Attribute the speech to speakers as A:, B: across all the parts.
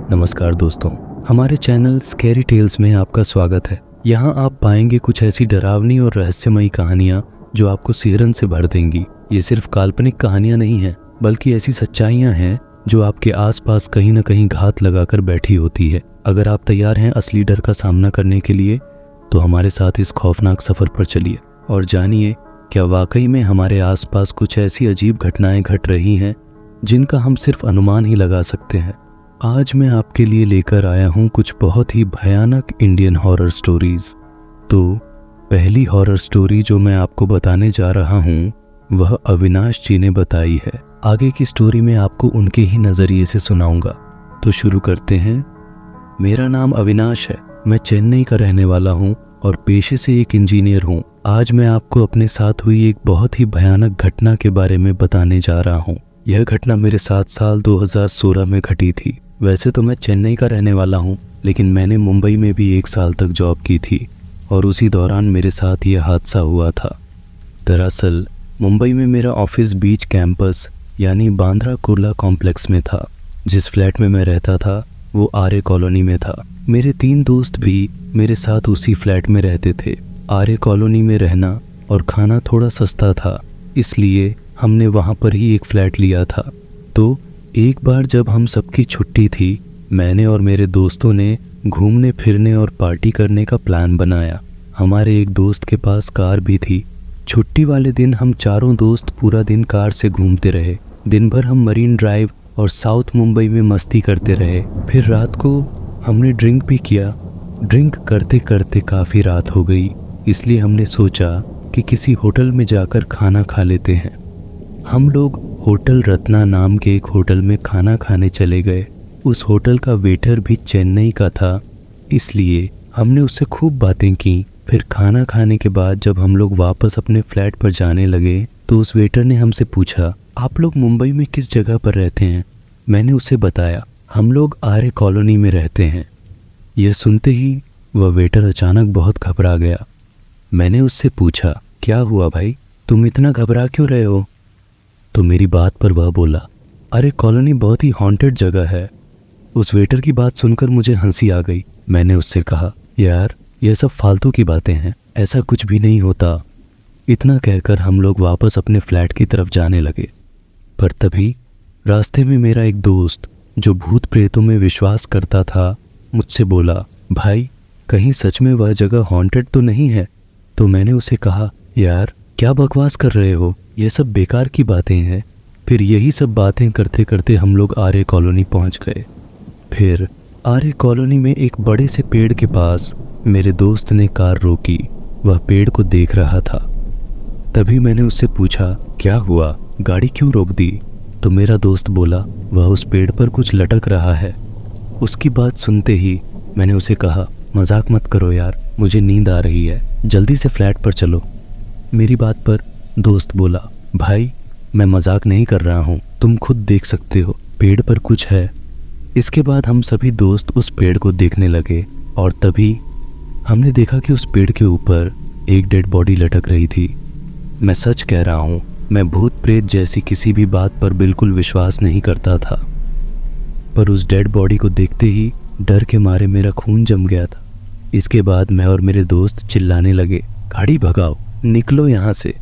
A: नमस्कार दोस्तों, हमारे चैनल स्कैरी टेल्स में आपका स्वागत है। यहाँ आप पाएंगे कुछ ऐसी डरावनी और रहस्यमयी कहानियाँ जो आपको सिहरन से भर देंगी। ये सिर्फ काल्पनिक कहानियाँ नहीं हैं, बल्कि ऐसी सच्चाइयाँ हैं जो आपके आसपास कहीं न कहीं घात लगाकर बैठी होती है। अगर आप तैयार हैं असली डर का सामना करने के लिए, तो हमारे साथ इस खौफनाक सफ़र पर चलिए और जानिए क्या वाकई में हमारे आसपास कुछ ऐसी अजीब घटनाएं घट रही हैं जिनका हम सिर्फ अनुमान ही लगा सकते हैं। आज मैं आपके लिए लेकर आया हूँ कुछ बहुत ही भयानक इंडियन हॉरर स्टोरीज। तो पहली हॉरर स्टोरी जो मैं आपको बताने जा रहा हूँ वह अविनाश जी ने बताई है। आगे की स्टोरी में आपको उनके ही नज़रिए से सुनाऊंगा। तो शुरू करते हैं। मेरा नाम अविनाश है, मैं चेन्नई का रहने वाला हूँ और पेशे से एक इंजीनियर हूँ। आज मैं आपको अपने साथ हुई एक बहुत ही भयानक घटना के बारे में बताने जा रहा हूँ। यह घटना मेरे साथ साल 2016 में घटी थी। वैसे तो मैं चेन्नई का रहने वाला हूँ, लेकिन मैंने मुंबई में भी 1 साल तक जॉब की थी और उसी दौरान मेरे साथ यह हादसा हुआ था। दरअसल मुंबई में मेरा ऑफिस बीच कैंपस यानी बांद्रा कुर्ला कॉम्प्लेक्स में था। जिस फ्लैट में मैं रहता था वो आर्य कॉलोनी में था। मेरे 3 दोस्त भी मेरे साथ उसी फ्लैट में रहते थे। आर्य कॉलोनी में रहना और खाना थोड़ा सस्ता था, इसलिए हमने वहाँ पर ही एक फ्लैट लिया था। तो एक बार जब हम सबकी छुट्टी थी, मैंने और मेरे दोस्तों ने घूमने फिरने और पार्टी करने का प्लान बनाया। हमारे एक दोस्त के पास कार भी थी। छुट्टी वाले दिन हम चारों दोस्त पूरा दिन कार से घूमते रहे। दिन भर हम मरीन ड्राइव और साउथ मुंबई में मस्ती करते रहे। फिर रात को हमने ड्रिंक भी किया। ड्रिंक करते करते काफ़ी रात हो गई, इसलिए हमने सोचा कि किसी होटल में जाकर खाना खा लेते हैं। हम लोग होटल रत्ना नाम के एक होटल में खाना खाने चले गए। उस होटल का वेटर भी चेन्नई का था, इसलिए हमने उससे खूब बातें की। फिर खाना खाने के बाद जब हम लोग वापस अपने फ्लैट पर जाने लगे तो उस वेटर ने हमसे पूछा, आप लोग मुंबई में किस जगह पर रहते हैं? मैंने उसे बताया, हम लोग आर्य कॉलोनी में रहते हैं। यह सुनते ही वह वेटर अचानक बहुत घबरा गया। मैंने उससे पूछा, क्या हुआ भाई, तुम इतना घबरा क्यों रहे हो? तो मेरी बात पर वह बोला, अरे कॉलोनी बहुत ही हॉन्टेड जगह है। उस वेटर की बात सुनकर मुझे हंसी आ गई। मैंने उससे कहा, यार यह सब फालतू की बातें हैं, ऐसा कुछ भी नहीं होता। इतना कहकर हम लोग वापस अपने फ्लैट की तरफ जाने लगे। पर तभी रास्ते में मेरा एक दोस्त जो भूत प्रेतों में विश्वास करता था मुझसे बोला, भाई कहीं सच में वह जगह हॉन्टेड तो नहीं है? तो मैंने उसे कहा, यार क्या बकवास कर रहे हो, ये सब बेकार की बातें हैं। फिर यही सब बातें करते करते हम लोग आर्य कॉलोनी पहुंच गए। फिर आर्य कॉलोनी में एक बड़े से पेड़ के पास मेरे दोस्त ने कार रोकी। वह पेड़ को देख रहा था। तभी मैंने उससे पूछा, क्या हुआ, गाड़ी क्यों रोक दी? तो मेरा दोस्त बोला, वह उस पेड़ पर कुछ लटक रहा है। उसकी बात सुनते ही मैंने उसे कहा, मजाक मत करो यार, मुझे नींद आ रही है, जल्दी से फ्लैट पर चलो। मेरी बात पर दोस्त बोला, भाई मैं मजाक नहीं कर रहा हूँ, तुम खुद देख सकते हो, पेड़ पर कुछ है। इसके बाद हम सभी दोस्त उस पेड़ को देखने लगे और तभी हमने देखा कि उस पेड़ के ऊपर एक डेड बॉडी लटक रही थी। मैं सच कह रहा हूँ, मैं भूत प्रेत जैसी किसी भी बात पर बिल्कुल विश्वास नहीं करता था, पर उस डेड बॉडी को देखते ही डर के मारे मेरा खून जम गया था। इसके बाद मैं और मेरे दोस्त चिल्लाने लगे, गाड़ी भगाओ, निकलो यहाँ से।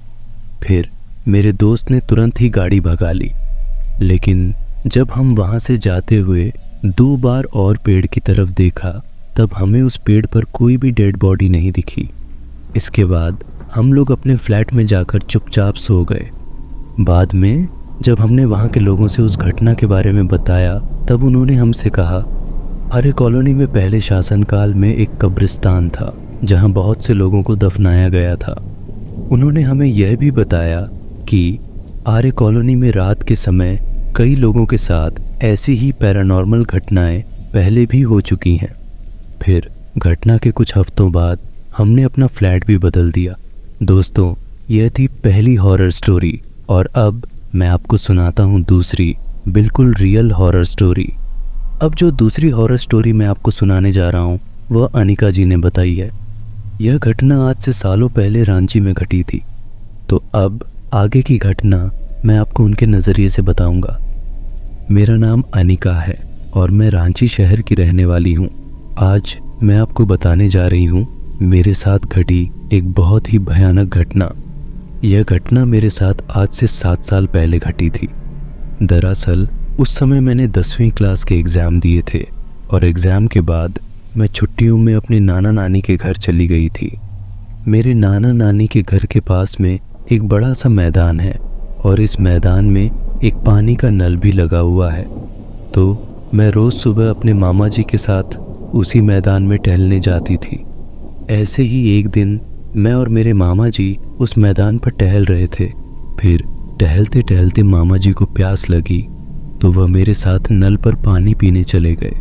A: फिर मेरे दोस्त ने तुरंत ही गाड़ी भगा ली। लेकिन जब हम वहाँ से जाते हुए 2 बार और पेड़ की तरफ देखा, तब हमें उस पेड़ पर कोई भी डेड बॉडी नहीं दिखी। इसके बाद हम लोग अपने फ्लैट में जाकर चुपचाप सो गए। बाद में जब हमने वहाँ के लोगों से उस घटना के बारे में बताया, तब उन्होंने हमसे कहा, आर्य कॉलोनी में पहले शासनकाल में एक कब्रिस्तान था जहाँ बहुत से लोगों को दफनाया गया था। उन्होंने हमें यह भी बताया कि आर्य कॉलोनी में रात के समय कई लोगों के साथ ऐसी ही पैरानॉर्मल घटनाएं पहले भी हो चुकी हैं। फिर घटना के कुछ हफ्तों बाद हमने अपना फ्लैट भी बदल दिया। दोस्तों, यह थी पहली हॉरर स्टोरी और अब मैं आपको सुनाता हूँ दूसरी बिल्कुल रियल हॉरर स्टोरी। अब जो दूसरी हॉरर स्टोरी मैं आपको सुनाने जा रहा हूँ वह अनिका जी ने बताई है। यह घटना आज से सालों पहले रांची में घटी थी। तो अब आगे की घटना मैं आपको उनके नज़रिए से बताऊंगा। मेरा नाम अनिका है। और मैं रांची शहर की रहने वाली हूँ। आज मैं आपको बताने जा रही हूँ मेरे साथ घटी एक बहुत ही भयानक घटना। यह घटना मेरे साथ आज से 7 साल पहले घटी थी। दरअसल उस समय मैंने 10वीं क्लास के एग्ज़ाम दिए थे और एग्ज़ाम के बाद मैं छुट्टियों में अपने नाना नानी के घर चली गई थी। मेरे नाना नानी के घर के पास में एक बड़ा सा मैदान है और इस मैदान में एक पानी का नल भी लगा हुआ है। तो मैं रोज़ सुबह अपने मामा जी के साथ उसी मैदान में टहलने जाती थी। ऐसे ही एक दिन मैं और मेरे मामा जी उस मैदान पर टहल रहे थे। फिर टहलते टहलते मामा जी को प्यास लगी तो वह मेरे साथ नल पर पानी पीने चले गए।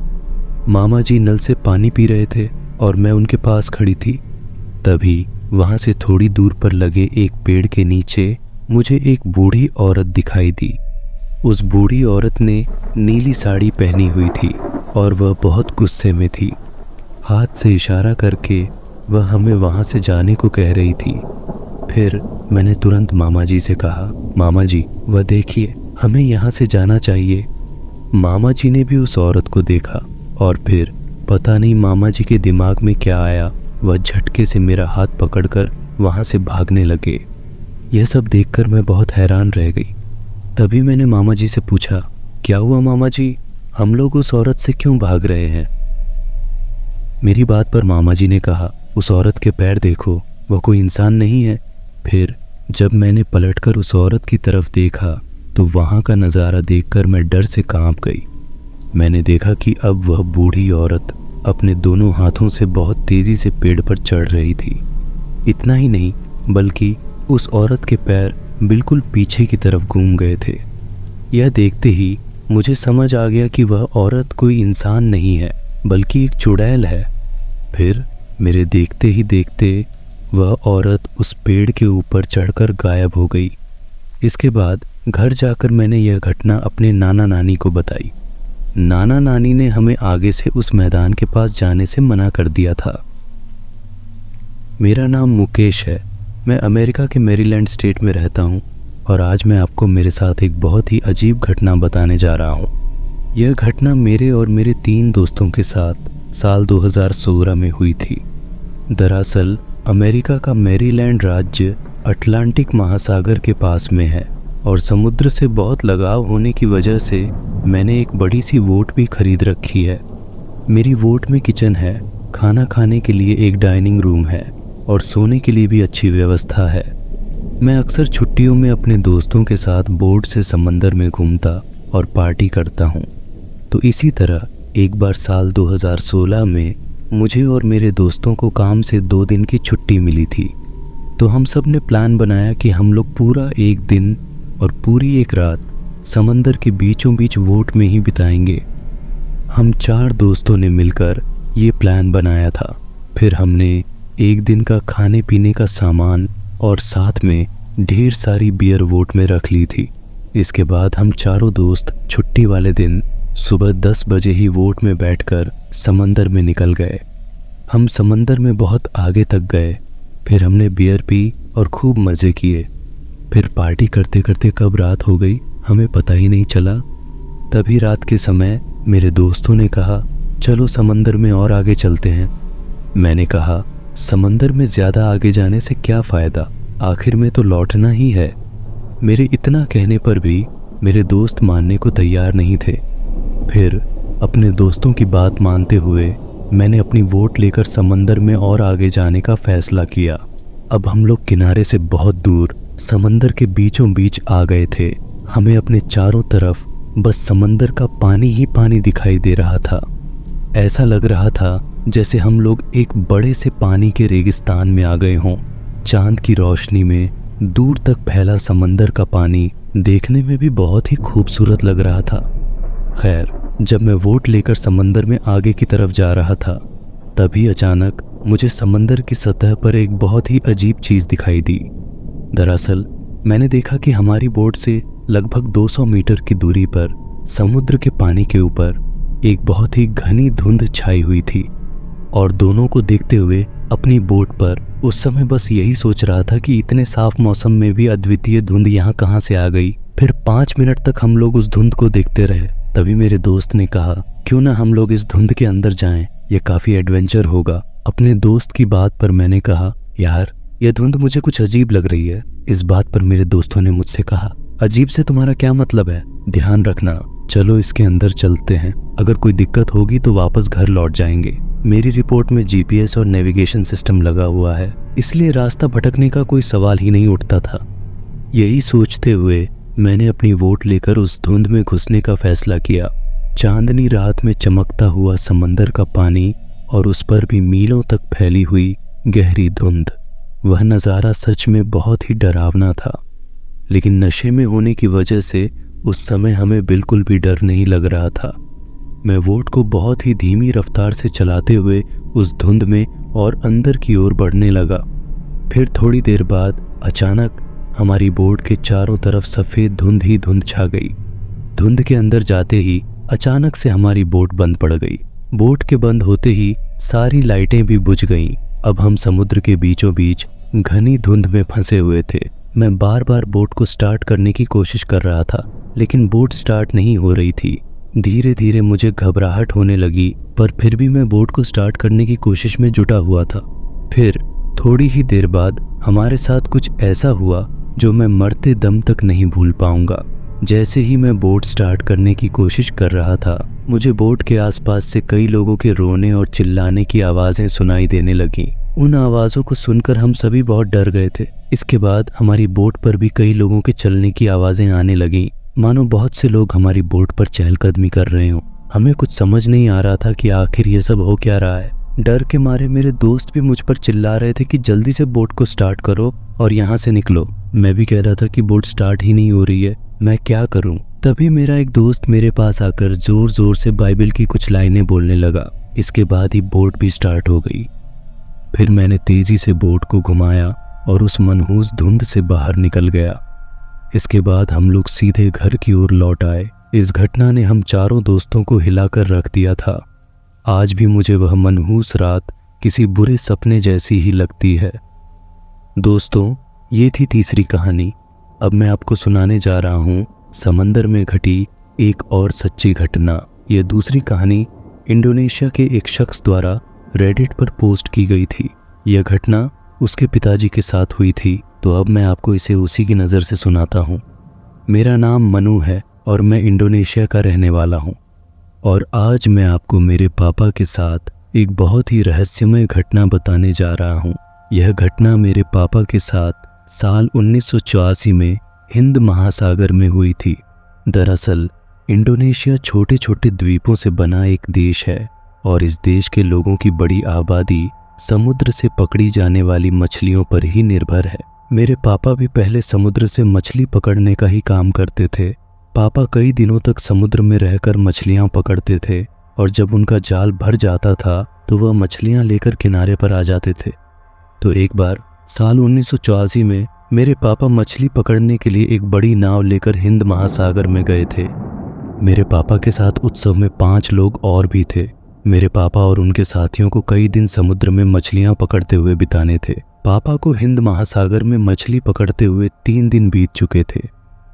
A: मामा जी नल से पानी पी रहे थे और मैं उनके पास खड़ी थी। तभी वहाँ से थोड़ी दूर पर लगे एक पेड़ के नीचे मुझे एक बूढ़ी औरत दिखाई दी। उस बूढ़ी औरत ने नीली साड़ी पहनी हुई थी और वह बहुत गुस्से में थी। हाथ से इशारा करके वह हमें वहाँ से जाने को कह रही थी। फिर मैंने तुरंत मामा जी से कहा, मामा जी वह देखिए, हमें यहाँ से जाना चाहिए। मामा जी ने भी उस औरत को देखा और फिर पता नहीं मामा जी के दिमाग में क्या आया, वह झटके से मेरा हाथ पकड़कर वहाँ से भागने लगे। यह सब देखकर मैं बहुत हैरान रह गई। तभी मैंने मामा जी से पूछा, क्या हुआ मामा जी, हम लोग उस औरत से क्यों भाग रहे हैं? मेरी बात पर मामा जी ने कहा, उस औरत के पैर देखो, वह कोई इंसान नहीं है। फिर जब मैंने पलटकर उस औरत की तरफ देखा तो वहाँ का नज़ारा देखकर मैं डर से कांप गई। मैंने देखा कि अब वह बूढ़ी औरत अपने दोनों हाथों से बहुत तेज़ी से पेड़ पर चढ़ रही थी। इतना ही नहीं बल्कि उस औरत के पैर बिल्कुल पीछे की तरफ घूम गए थे। यह देखते ही मुझे समझ आ गया कि वह औरत कोई इंसान नहीं है बल्कि एक चुड़ैल है। फिर मेरे देखते ही देखते वह औरत उस पेड़ के ऊपर चढ़कर गायब हो गई। इसके बाद घर जाकर मैंने यह घटना अपने नाना नानी को बताई। नाना नानी ने हमें आगे से उस मैदान के पास जाने से मना कर दिया था। मेरा नाम मुकेश है। मैं अमेरिका के मैरीलैंड स्टेट में रहता हूँ और आज मैं आपको मेरे साथ एक बहुत ही अजीब घटना बताने जा रहा हूँ। यह घटना मेरे और मेरे 3 दोस्तों के साथ साल 2016 में हुई थी। दरअसल अमेरिका का मैरीलैंड राज्य अटलांटिक महासागर के पास में है और समुद्र से बहुत लगाव होने की वजह से मैंने एक बड़ी सी वोट भी खरीद रखी है। मेरी वोट में किचन है, खाना खाने के लिए एक डाइनिंग रूम है और सोने के लिए भी अच्छी व्यवस्था है। मैं अक्सर छुट्टियों में अपने दोस्तों के साथ बोट से समंदर में घूमता और पार्टी करता हूँ। तो इसी तरह एक बार साल 2016 में मुझे और मेरे दोस्तों को काम से 2 दिन की छुट्टी मिली थी। तो हम सब ने प्लान बनाया कि हम लोग पूरा एक दिन और पूरी एक रात समंदर के बीचों बीच वोट में ही बिताएंगे। हम 4 दोस्तों ने मिलकर ये प्लान बनाया था। फिर हमने एक दिन का खाने पीने का सामान और साथ में ढेर सारी बियर वोट में रख ली थी। इसके बाद हम चारों दोस्त छुट्टी वाले दिन सुबह 10 बजे ही वोट में बैठकर समंदर में निकल गए। हम समंदर में बहुत आगे तक गए। फिर हमने बियर पी और खूब मज़े किए। फिर पार्टी करते करते कब रात हो गई हमें पता ही नहीं चला। तभी रात के समय मेरे दोस्तों ने कहा, चलो समंदर में और आगे चलते हैं। मैंने कहा, समंदर में ज़्यादा आगे जाने से क्या फ़ायदा, आखिर में तो लौटना ही है। मेरे इतना कहने पर भी मेरे दोस्त मानने को तैयार नहीं थे। फिर अपने दोस्तों की बात मानते हुए मैंने अपनी वोट लेकर समंदर में और आगे जाने का फैसला किया। अब हम लोग किनारे से बहुत दूर समंदर के बीचों बीच आ गए थे। हमें अपने चारों तरफ बस समंदर का पानी ही पानी दिखाई दे रहा था। ऐसा लग रहा था जैसे हम लोग एक बड़े से पानी के रेगिस्तान में आ गए हों। चांद की रोशनी में दूर तक फैला समंदर का पानी देखने में भी बहुत ही खूबसूरत लग रहा था। खैर, जब मैं वोट लेकर समंदर में आगे की तरफ जा रहा था तभी अचानक मुझे समंदर की सतह पर एक बहुत ही अजीब चीज़ दिखाई दी। दरअसल मैंने देखा कि हमारी बोट से लगभग 200 मीटर की दूरी पर समुद्र के पानी के ऊपर एक बहुत ही घनी धुंध छाई हुई थी और दोनों को देखते हुए अपनी बोट पर उस समय बस यही सोच रहा था कि इतने साफ मौसम में भी अद्वितीय धुंध यहाँ कहाँ से आ गई। फिर 5 मिनट तक हम लोग उस धुंध को देखते रहे। तभी मेरे दोस्त ने कहा, क्यों ना हम लोग इस धुंध के अंदर जाएं, ये काफी एडवेंचर होगा। अपने दोस्त की बात पर मैंने कहा, यार यह धुंध मुझे कुछ अजीब लग रही है। इस बात पर मेरे दोस्तों ने मुझसे कहा, अजीब से तुम्हारा क्या मतलब है? ध्यान रखना, चलो इसके अंदर चलते हैं, अगर कोई दिक्कत होगी तो वापस घर लौट जाएंगे। मेरी रिपोर्ट में जीपीएस और नेविगेशन सिस्टम लगा हुआ है, इसलिए रास्ता भटकने का कोई सवाल ही नहीं उठता था। यही सोचते हुए मैंने अपनी वोट लेकर उस धुंध में घुसने का फैसला किया। चांदनी रात में चमकता हुआ समंदर का पानी और उस पर भी मीलों तक फैली हुई गहरी धुंध, वह नज़ारा सच में बहुत ही डरावना था। लेकिन नशे में होने की वजह से उस समय हमें बिल्कुल भी डर नहीं लग रहा था। मैं वोट को बहुत ही धीमी रफ्तार से चलाते हुए उस धुंध में और अंदर की ओर बढ़ने लगा। फिर थोड़ी देर बाद अचानक हमारी बोट के चारों तरफ सफ़ेद धुंध ही धुंध छा गई। धुंध के अंदर जाते ही अचानक से हमारी बोट बंद पड़ गई। बोट के बंद होते ही सारी लाइटें भी बुझ गईं। अब हम समुद्र के बीचों बीच घनी धुंध में फंसे हुए थे। मैं बार बार बोट को स्टार्ट करने की कोशिश कर रहा था, लेकिन बोट स्टार्ट नहीं हो रही थी। धीरे धीरे मुझे घबराहट होने लगी, पर फिर भी मैं बोट को स्टार्ट करने की कोशिश में जुटा हुआ था। फिर थोड़ी ही देर बाद हमारे साथ कुछ ऐसा हुआ जो मैं मरते दम तक नहीं भूल पाऊंगा। जैसे ही मैं बोट स्टार्ट करने की कोशिश कर रहा था, मुझे बोट के आसपास से कई लोगों के रोने और चिल्लाने की आवाज़ें सुनाई देने लगीं। उन आवाज़ों को सुनकर हम सभी बहुत डर गए थे। इसके बाद हमारी बोट पर भी कई लोगों के चलने की आवाज़ें आने लगीं, मानो बहुत से लोग हमारी बोट पर चहलकदमी कर रहे हों। हमें कुछ समझ नहीं आ रहा था कि आखिर ये सब हो क्या रहा है। डर के मारे मेरे दोस्त भी मुझ पर चिल्ला रहे थे कि जल्दी से बोट को स्टार्ट करो और यहाँ से निकलो। मैं भी कह रहा था कि बोट स्टार्ट ही नहीं हो रही है, मैं क्या करूं? तभी मेरा एक दोस्त मेरे पास आकर जोर जोर से बाइबल की कुछ लाइनें बोलने लगा। इसके बाद ही बोट भी स्टार्ट हो गई। फिर मैंने तेजी से बोट को घुमाया और उस मनहूस धुंध से बाहर निकल गया। इसके बाद हम लोग सीधे घर की ओर लौट आए। इस घटना ने हम चारों दोस्तों को हिलाकर रख दिया था। आज भी मुझे वह मनहूस रात किसी बुरे सपने जैसी ही लगती है। दोस्तों, ये थी तीसरी कहानी। अब मैं आपको सुनाने जा रहा हूँ समंदर में घटी एक और सच्ची घटना। यह दूसरी कहानी इंडोनेशिया के एक शख्स द्वारा रेडिट पर पोस्ट की गई थी। यह घटना उसके पिताजी के साथ हुई थी, तो अब मैं आपको इसे उसी की नज़र से सुनाता हूँ। मेरा नाम मनु है और मैं इंडोनेशिया का रहने वाला हूँ, और आज मैं आपको मेरे पापा के साथ एक बहुत ही रहस्यमय घटना बताने जा रहा हूँ। यह घटना मेरे पापा के साथ साल 1984 में हिंद महासागर में हुई थी। दरअसल इंडोनेशिया छोटे छोटे द्वीपों से बना एक देश है, और इस देश के लोगों की बड़ी आबादी समुद्र से पकड़ी जाने वाली मछलियों पर ही निर्भर है। मेरे पापा भी पहले समुद्र से मछली पकड़ने का ही काम करते थे। पापा कई दिनों तक समुद्र में रहकर मछलियां पकड़ते थे, और जब उनका जाल भर जाता था तो वह मछलियां लेकर किनारे पर आ जाते थे। तो एक बार साल 1984 में मेरे पापा मछली पकड़ने के लिए एक बड़ी नाव लेकर हिंद महासागर में गए थे। मेरे पापा के साथ उत्सव में 5 लोग और भी थे। मेरे पापा और उनके साथियों को कई दिन समुद्र में मछलियां पकड़ते हुए बिताने थे। पापा को हिंद महासागर में मछली पकड़ते हुए 3 दिन बीत चुके थे।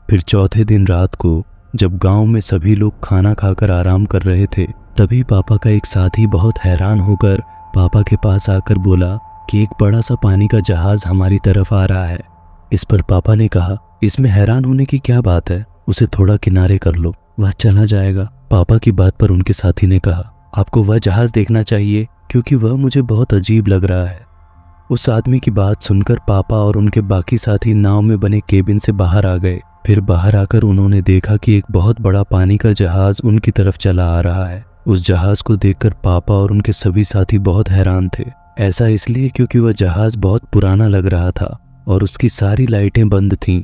A: फिर चौथे दिन रात को जब गांव में सभी लोग खाना खाकर आराम कर रहे थे, तभी पापा का एक साथी बहुत हैरान होकर पापा के पास आकर बोला कि एक बड़ा सा पानी का जहाज हमारी तरफ आ रहा है। इस पर पापा ने कहा, इसमें हैरान होने की क्या बात है, उसे थोड़ा किनारे कर लो, वह चला जाएगा। पापा की बात पर उनके साथी ने कहा, आपको वह जहाज देखना चाहिए, क्योंकि वह मुझे बहुत अजीब लग रहा है। उस आदमी की बात सुनकर पापा और उनके बाकी साथी नाव में बने केबिन से बाहर आ गए। फिर बाहर आकर उन्होंने देखा कि एक बहुत बड़ा पानी का जहाज उनकी तरफ चला आ रहा है। उस जहाज को देखकर पापा और उनके सभी साथी बहुत हैरान थे। ऐसा इसलिए क्योंकि वह जहाज बहुत पुराना लग रहा था और उसकी सारी लाइटें बंद थीं,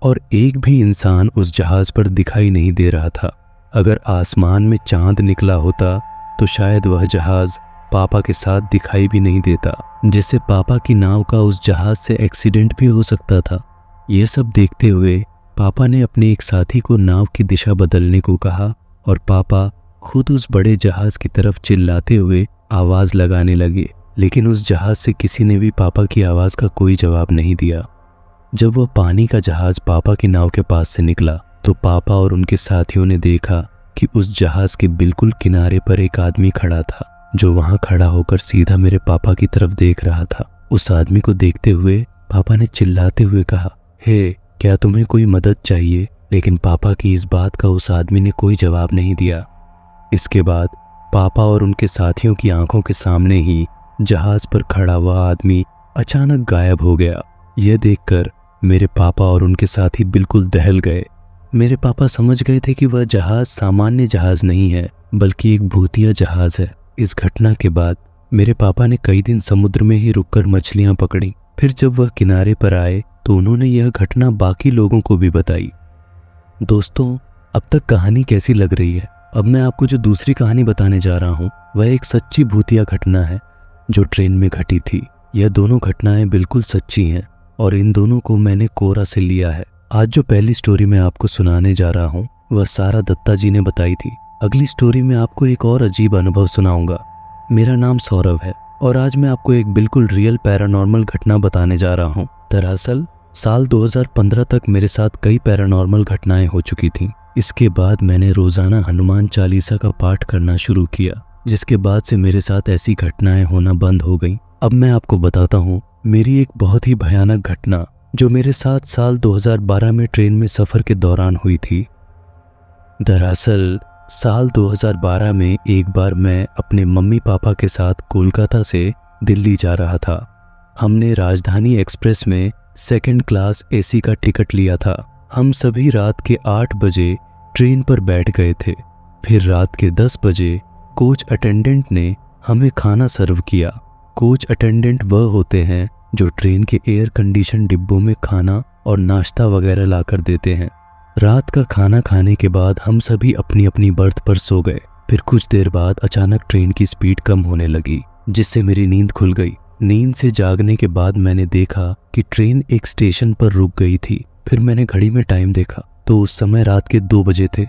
A: और एक भी इंसान उस जहाज पर दिखाई नहीं दे रहा था। अगर आसमान में चांद निकला होता तो शायद वह जहाज पापा के साथ दिखाई भी नहीं देता, जिससे पापा की नाव का उस जहाज से एक्सीडेंट भी हो सकता था। ये सब देखते हुए पापा ने अपने एक साथी को नाव की दिशा बदलने को कहा, और पापा खुद उस बड़े जहाज की तरफ चिल्लाते हुए आवाज़ लगाने लगे। लेकिन उस जहाज से किसी ने भी पापा की आवाज़ का कोई जवाब नहीं दिया। जब वह पानी का जहाज पापा की नाव के पास से निकला तो पापा और उनके साथियों ने देखा कि उस जहाज के बिल्कुल किनारे पर एक आदमी खड़ा था, जो वहां खड़ा होकर सीधा मेरे पापा की तरफ देख रहा था। उस आदमी को देखते हुए पापा ने चिल्लाते हुए कहा, हे, क्या तुम्हें कोई मदद चाहिए? लेकिन पापा की इस बात का उस आदमी ने कोई जवाब नहीं दिया। इसके बाद पापा और उनके साथियों की आंखों के सामने ही जहाज पर खड़ा हुआ आदमी अचानक गायब हो गया। यह देखकर मेरे पापा और उनके साथी बिल्कुल दहल गए। मेरे पापा समझ गए थे कि वह जहाज सामान्य जहाज नहीं है, बल्कि एक भूतिया जहाज है। इस घटना के बाद मेरे पापा ने कई दिन समुद्र में ही रुककर मछलियां पकड़ी। फिर जब वह किनारे पर आए तो उन्होंने यह घटना बाकी लोगों को भी बताई। दोस्तों, अब तक कहानी कैसी लग रही है? अब मैं आपको जो दूसरी कहानी बताने जा रहा हूँ वह एक सच्ची भूतिया घटना है जो ट्रेन में घटी थी। यह दोनों घटनाएं बिल्कुल सच्ची हैं और इन दोनों को मैंने कोरा से लिया है। आज जो पहली स्टोरी मैं आपको सुनाने जा रहा हूँ वह सारा दत्ता जी ने बताई थी। अगली स्टोरी में आपको एक और अजीब अनुभव सुनाऊंगा। मेरा नाम सौरभ है और आज मैं आपको एक बिल्कुल रियल पैरानॉर्मल घटना बताने जा रहा हूँ। दरअसल साल 2015 तक मेरे साथ कई पैरानॉर्मल घटनाएं हो चुकी थीं। इसके बाद मैंने रोजाना हनुमान चालीसा का पाठ करना शुरू किया, जिसके बाद से मेरे साथ ऐसी घटनाएं होना बंद हो गईं। अब मैं आपको बताता हूँ मेरी एक बहुत ही भयानक घटना जो मेरे साथ साल 2012 में ट्रेन में सफर के दौरान हुई थी। दरअसल साल 2012 में एक बार मैं अपने मम्मी पापा के साथ कोलकाता से दिल्ली जा रहा था। हमने राजधानी एक्सप्रेस में सेकंड क्लास एसी का टिकट लिया था। हम सभी रात के 8 बजे ट्रेन पर बैठ गए थे। फिर रात के 10 बजे कोच अटेंडेंट ने हमें खाना सर्व किया। कोच अटेंडेंट वह होते हैं जो ट्रेन के एयर कंडीशन डिब्बों में खाना और नाश्ता वगैरह लाकर देते हैं। रात का खाना खाने के बाद हम सभी अपनी अपनी बर्थ पर सो गए। फिर कुछ देर बाद अचानक ट्रेन की स्पीड कम होने लगी, जिससे मेरी नींद खुल गई। नींद से जागने के बाद मैंने देखा कि ट्रेन एक स्टेशन पर रुक गई थी। फिर मैंने घड़ी में टाइम देखा तो उस समय रात के 2 बजे थे।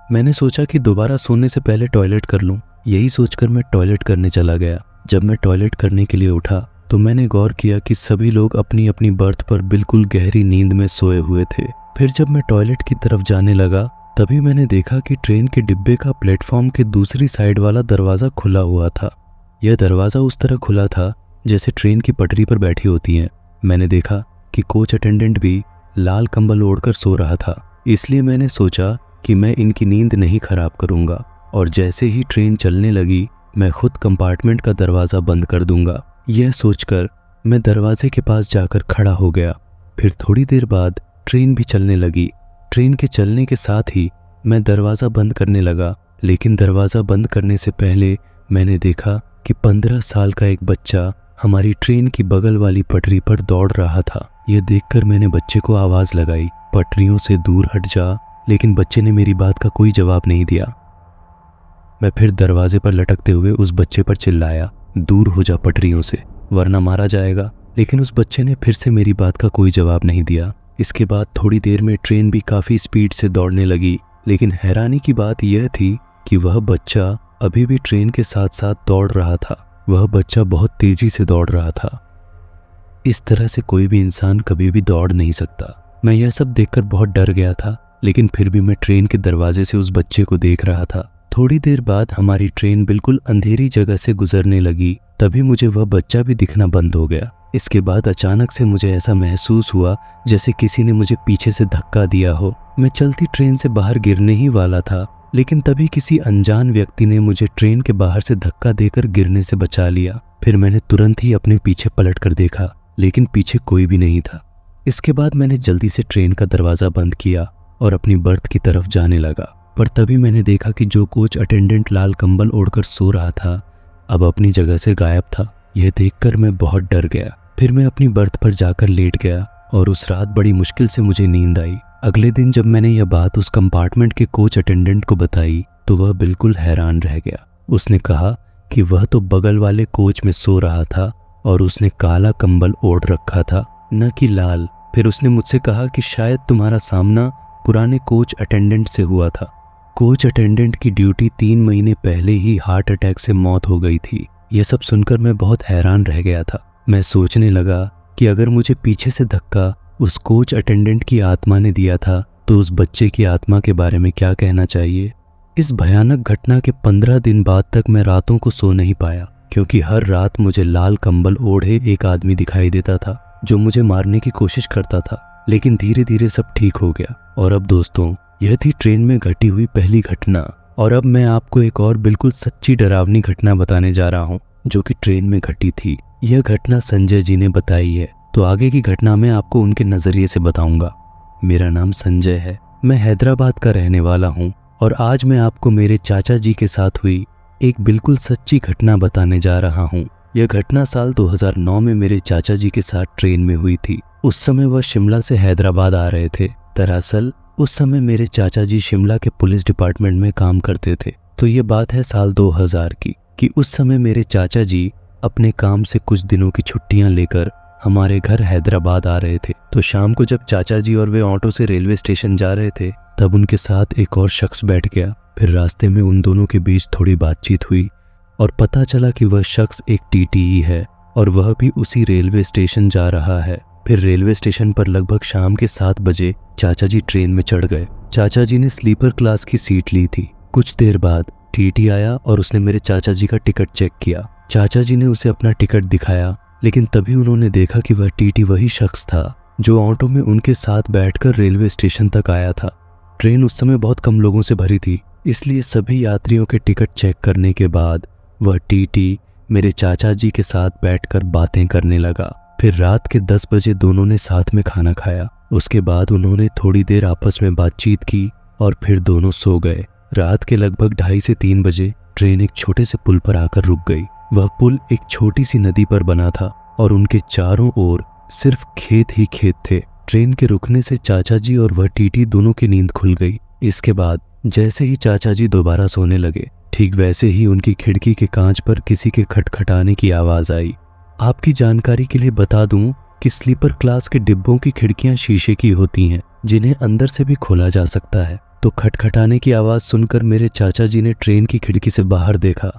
A: मैंने सोचा कि दोबारा सोने से पहले टॉयलेट कर लूं। यही सोचकर मैं टॉयलेट करने चला गया। जब मैं टॉयलेट करने के लिए उठा तो मैंने गौर किया कि सभी लोग अपनी अपनी बर्थ पर बिल्कुल गहरी नींद में सोए हुए थे। फिर जब मैं टॉयलेट की तरफ जाने लगा तभी मैंने देखा कि ट्रेन के डिब्बे का प्लेटफॉर्म के दूसरी साइड वाला दरवाज़ा खुला हुआ था। यह दरवाज़ा उस तरह खुला था जैसे ट्रेन की पटरी पर बैठी होती हैं। मैंने देखा कि कोच अटेंडेंट भी लाल कंबल ओढ़कर सो रहा था। इसलिए मैंने सोचा कि मैं इनकी नींद नहीं खराब करूंगा और जैसे ही ट्रेन चलने लगी मैं खुद कंपार्टमेंट का दरवाज़ा बंद कर दूंगा। यह सोचकर मैं दरवाजे के पास जाकर खड़ा हो गया। फिर थोड़ी देर बाद ट्रेन भी चलने लगी। ट्रेन के चलने के साथ ही मैं दरवाज़ा बंद करने लगा, लेकिन दरवाज़ा बंद करने से पहले मैंने देखा कि 15 साल का एक बच्चा हमारी ट्रेन की बगल वाली पटरी पर दौड़ रहा था। यह देखकर मैंने बच्चे को आवाज़ लगाई, पटरियों से दूर हट जा, लेकिन बच्चे ने मेरी बात का कोई जवाब नहीं दिया। मैं फिर दरवाजे पर लटकते हुए उस बच्चे पर चिल्लाया, दूर हो जा पटरियों से वरना मारा जाएगा। लेकिन उस बच्चे ने फिर से मेरी बात का कोई जवाब नहीं दिया। इसके बाद थोड़ी देर में ट्रेन भी काफ़ी स्पीड से दौड़ने लगी, लेकिन हैरानी की बात यह थी कि वह बच्चा अभी भी ट्रेन के साथ साथ दौड़ रहा था। वह बच्चा बहुत तेजी से दौड़ रहा था। इस तरह से कोई भी इंसान कभी भी दौड़ नहीं सकता। मैं यह सब देखकर बहुत डर गया था, लेकिन फिर भी मैं ट्रेन के दरवाजे से उस बच्चे को देख रहा था। थोड़ी देर बाद हमारी ट्रेन बिल्कुल अंधेरी जगह से गुजरने लगी। तभी मुझे वह बच्चा भी दिखना बंद हो गया। इसके बाद अचानक से मुझे ऐसा महसूस हुआ जैसे किसी ने मुझे पीछे से धक्का दिया हो। मैं चलती ट्रेन से बाहर गिरने ही वाला था, लेकिन तभी किसी अनजान व्यक्ति ने मुझे ट्रेन के बाहर से धक्का देकर गिरने से बचा लिया। फिर मैंने तुरंत ही अपने पीछे पलट कर देखा, लेकिन पीछे कोई भी नहीं था। इसके बाद मैंने जल्दी से ट्रेन का दरवाज़ा बंद किया और अपनी बर्थ की तरफ जाने लगा। पर तभी मैंने देखा कि जो कोच अटेंडेंट लाल कंबल ओढ़कर सो रहा था अब अपनी जगह से गायब था। यह देखकर मैं बहुत डर गया। फिर मैं अपनी बर्थ पर जाकर लेट गया और उस रात बड़ी मुश्किल से मुझे नींद आई। अगले दिन जब मैंने यह बात उस कंपार्टमेंट के कोच अटेंडेंट को बताई तो वह बिल्कुल हैरान रह गया। उसने कहा कि वह तो बगल वाले कोच में सो रहा था और उसने काला कंबल ओढ़ रखा था, न कि लाल। फिर उसने मुझसे कहा कि शायद तुम्हारा सामना पुराने कोच अटेंडेंट से हुआ था। कोच अटेंडेंट की ड्यूटी 3 महीने पहले ही हार्ट अटैक से मौत हो गई थी। यह सब सुनकर मैं बहुत हैरान रह गया था। मैं सोचने लगा कि अगर मुझे पीछे से धक्का उस कोच अटेंडेंट की आत्मा ने दिया था तो उस बच्चे की आत्मा के बारे में क्या कहना चाहिए। इस भयानक घटना के 15 दिन बाद तक मैं रातों को सो नहीं पाया, क्योंकि हर रात मुझे लाल कंबल ओढ़े एक आदमी दिखाई देता था जो मुझे मारने की कोशिश करता था। लेकिन धीरे धीरे सब ठीक हो गया। और अब दोस्तों, यह थी ट्रेन में घटी हुई पहली घटना। और अब मैं आपको एक और बिल्कुल सच्ची डरावनी घटना बताने जा रहा हूँ जो कि ट्रेन में घटी थी। यह घटना संजय जी ने बताई है, तो आगे की घटना मैं आपको उनके नज़रिए से बताऊंगा। मेरा नाम संजय है, मैं हैदराबाद का रहने वाला हूँ और आज मैं आपको मेरे चाचा जी के साथ हुई एक बिल्कुल सच्ची घटना बताने जा रहा हूँ। यह घटना साल 2009 में मेरे चाचा जी के साथ ट्रेन में हुई थी। उस समय वह शिमला से हैदराबाद आ रहे थे। दरअसल उस समय मेरे चाचा जी शिमला के पुलिस डिपार्टमेंट में काम करते थे। तो ये बात है साल 2000 की कि उस समय मेरे चाचा जी अपने काम से कुछ दिनों की छुट्टियां लेकर हमारे घर हैदराबाद आ रहे थे। तो शाम को जब चाचा जी और वे ऑटो से रेलवे स्टेशन जा रहे थे, तब उनके साथ एक और शख्स बैठ गया। फिर रास्ते में उन दोनों के बीच थोड़ी बातचीत हुई और पता चला कि वह शख्स एक टीटीई है और वह भी उसी रेलवे स्टेशन जा रहा है। फिर रेलवे स्टेशन पर लगभग शाम के 7 बजे चाचा जी ट्रेन में चढ़ गए। चाचा जी ने स्लीपर क्लास की सीट ली थी। कुछ देर बाद टीटी आया और उसने मेरे चाचा जी का टिकट चेक किया। चाचा जी ने उसे अपना टिकट दिखाया, लेकिन तभी उन्होंने देखा कि वह टीटी वही शख्स था जो ऑटो में उनके साथ बैठकर रेलवे स्टेशन तक आया था। ट्रेन उस समय बहुत कम लोगों से भरी थी, इसलिए सभी यात्रियों के टिकट चेक करने के बाद वह टीटी मेरे चाचा जी के साथ बैठकर बातें करने लगा। फिर रात के 10 बजे दोनों ने साथ में खाना खाया। उसके बाद उन्होंने थोड़ी देर आपस में बातचीत की और फिर दोनों सो गए। रात के लगभग 2:30 से 3 बजे ट्रेन एक छोटे से पुल पर आकर रुक गई। वह पुल एक छोटी सी नदी पर बना था और उनके चारों ओर सिर्फ खेत ही खेत थे। ट्रेन के रुकने से चाचा जी और वह टीटी दोनों की नींद खुल गई। इसके बाद जैसे ही चाचा जी दोबारा सोने लगे, ठीक वैसे ही उनकी खिड़की के कांच पर किसी के खटखटाने की आवाज आई। आपकी जानकारी के लिए बता दूं कि स्लीपर क्लास के डिब्बों की खिड़कियां शीशे की होती हैं, जिन्हें अंदर से भी खोला जा सकता है। तो खटखटाने की आवाज सुनकर मेरे चाचा जी ने ट्रेन की खिड़की से बाहर देखा।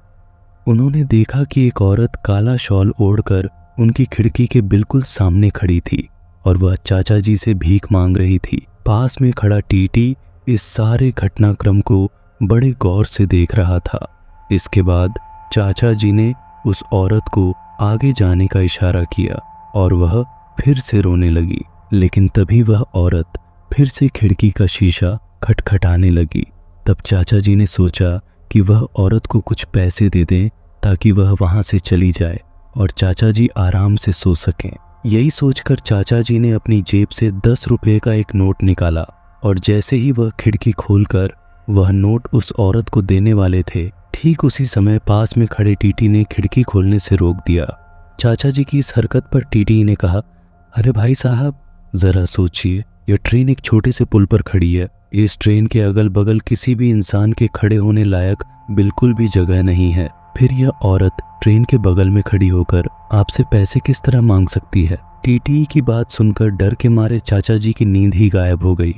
A: उन्होंने देखा कि एक औरत काला शॉल ओढ़कर उनकी खिड़की के बिल्कुल सामने खड़ी थी और वह चाचा जी से भीख मांग रही थी। पास में खड़ा टीटी इस सारे घटनाक्रम को बड़े गौर से देख रहा था। इसके बाद चाचा जी ने उस औरत को आगे जाने का इशारा किया और वह फिर से रोने लगी। लेकिन तभी वह औरत फिर से खिड़की का शीशा खटखटाने लगी। तब चाचा जी ने सोचा कि वह औरत को कुछ पैसे दे दें ताकि वह वहां से चली जाए और चाचा जी आराम से सो सकें। यही सोचकर चाचा जी ने अपनी जेब से 10 रुपये का एक नोट निकाला और जैसे ही वह खिड़की खोलकर वह नोट उस औरत को देने वाले थे, ठीक उसी समय पास में खड़े टीटी ने खिड़की खोलने से रोक दिया। चाचा जी की इस हरकत पर टीटी ने कहा, अरे भाई साहब, जरा सोचिए, यह ट्रेन एक छोटे से पुल पर खड़ी है। इस ट्रेन के अगल बगल किसी भी इंसान के खड़े होने लायक बिल्कुल भी जगह नहीं है। फिर यह औरत ट्रेन के बगल में खड़ी होकर आपसे पैसे किस तरह मांग सकती है। टीटी की बात सुनकर डर के मारे चाचा जी की नींद ही गायब हो गई।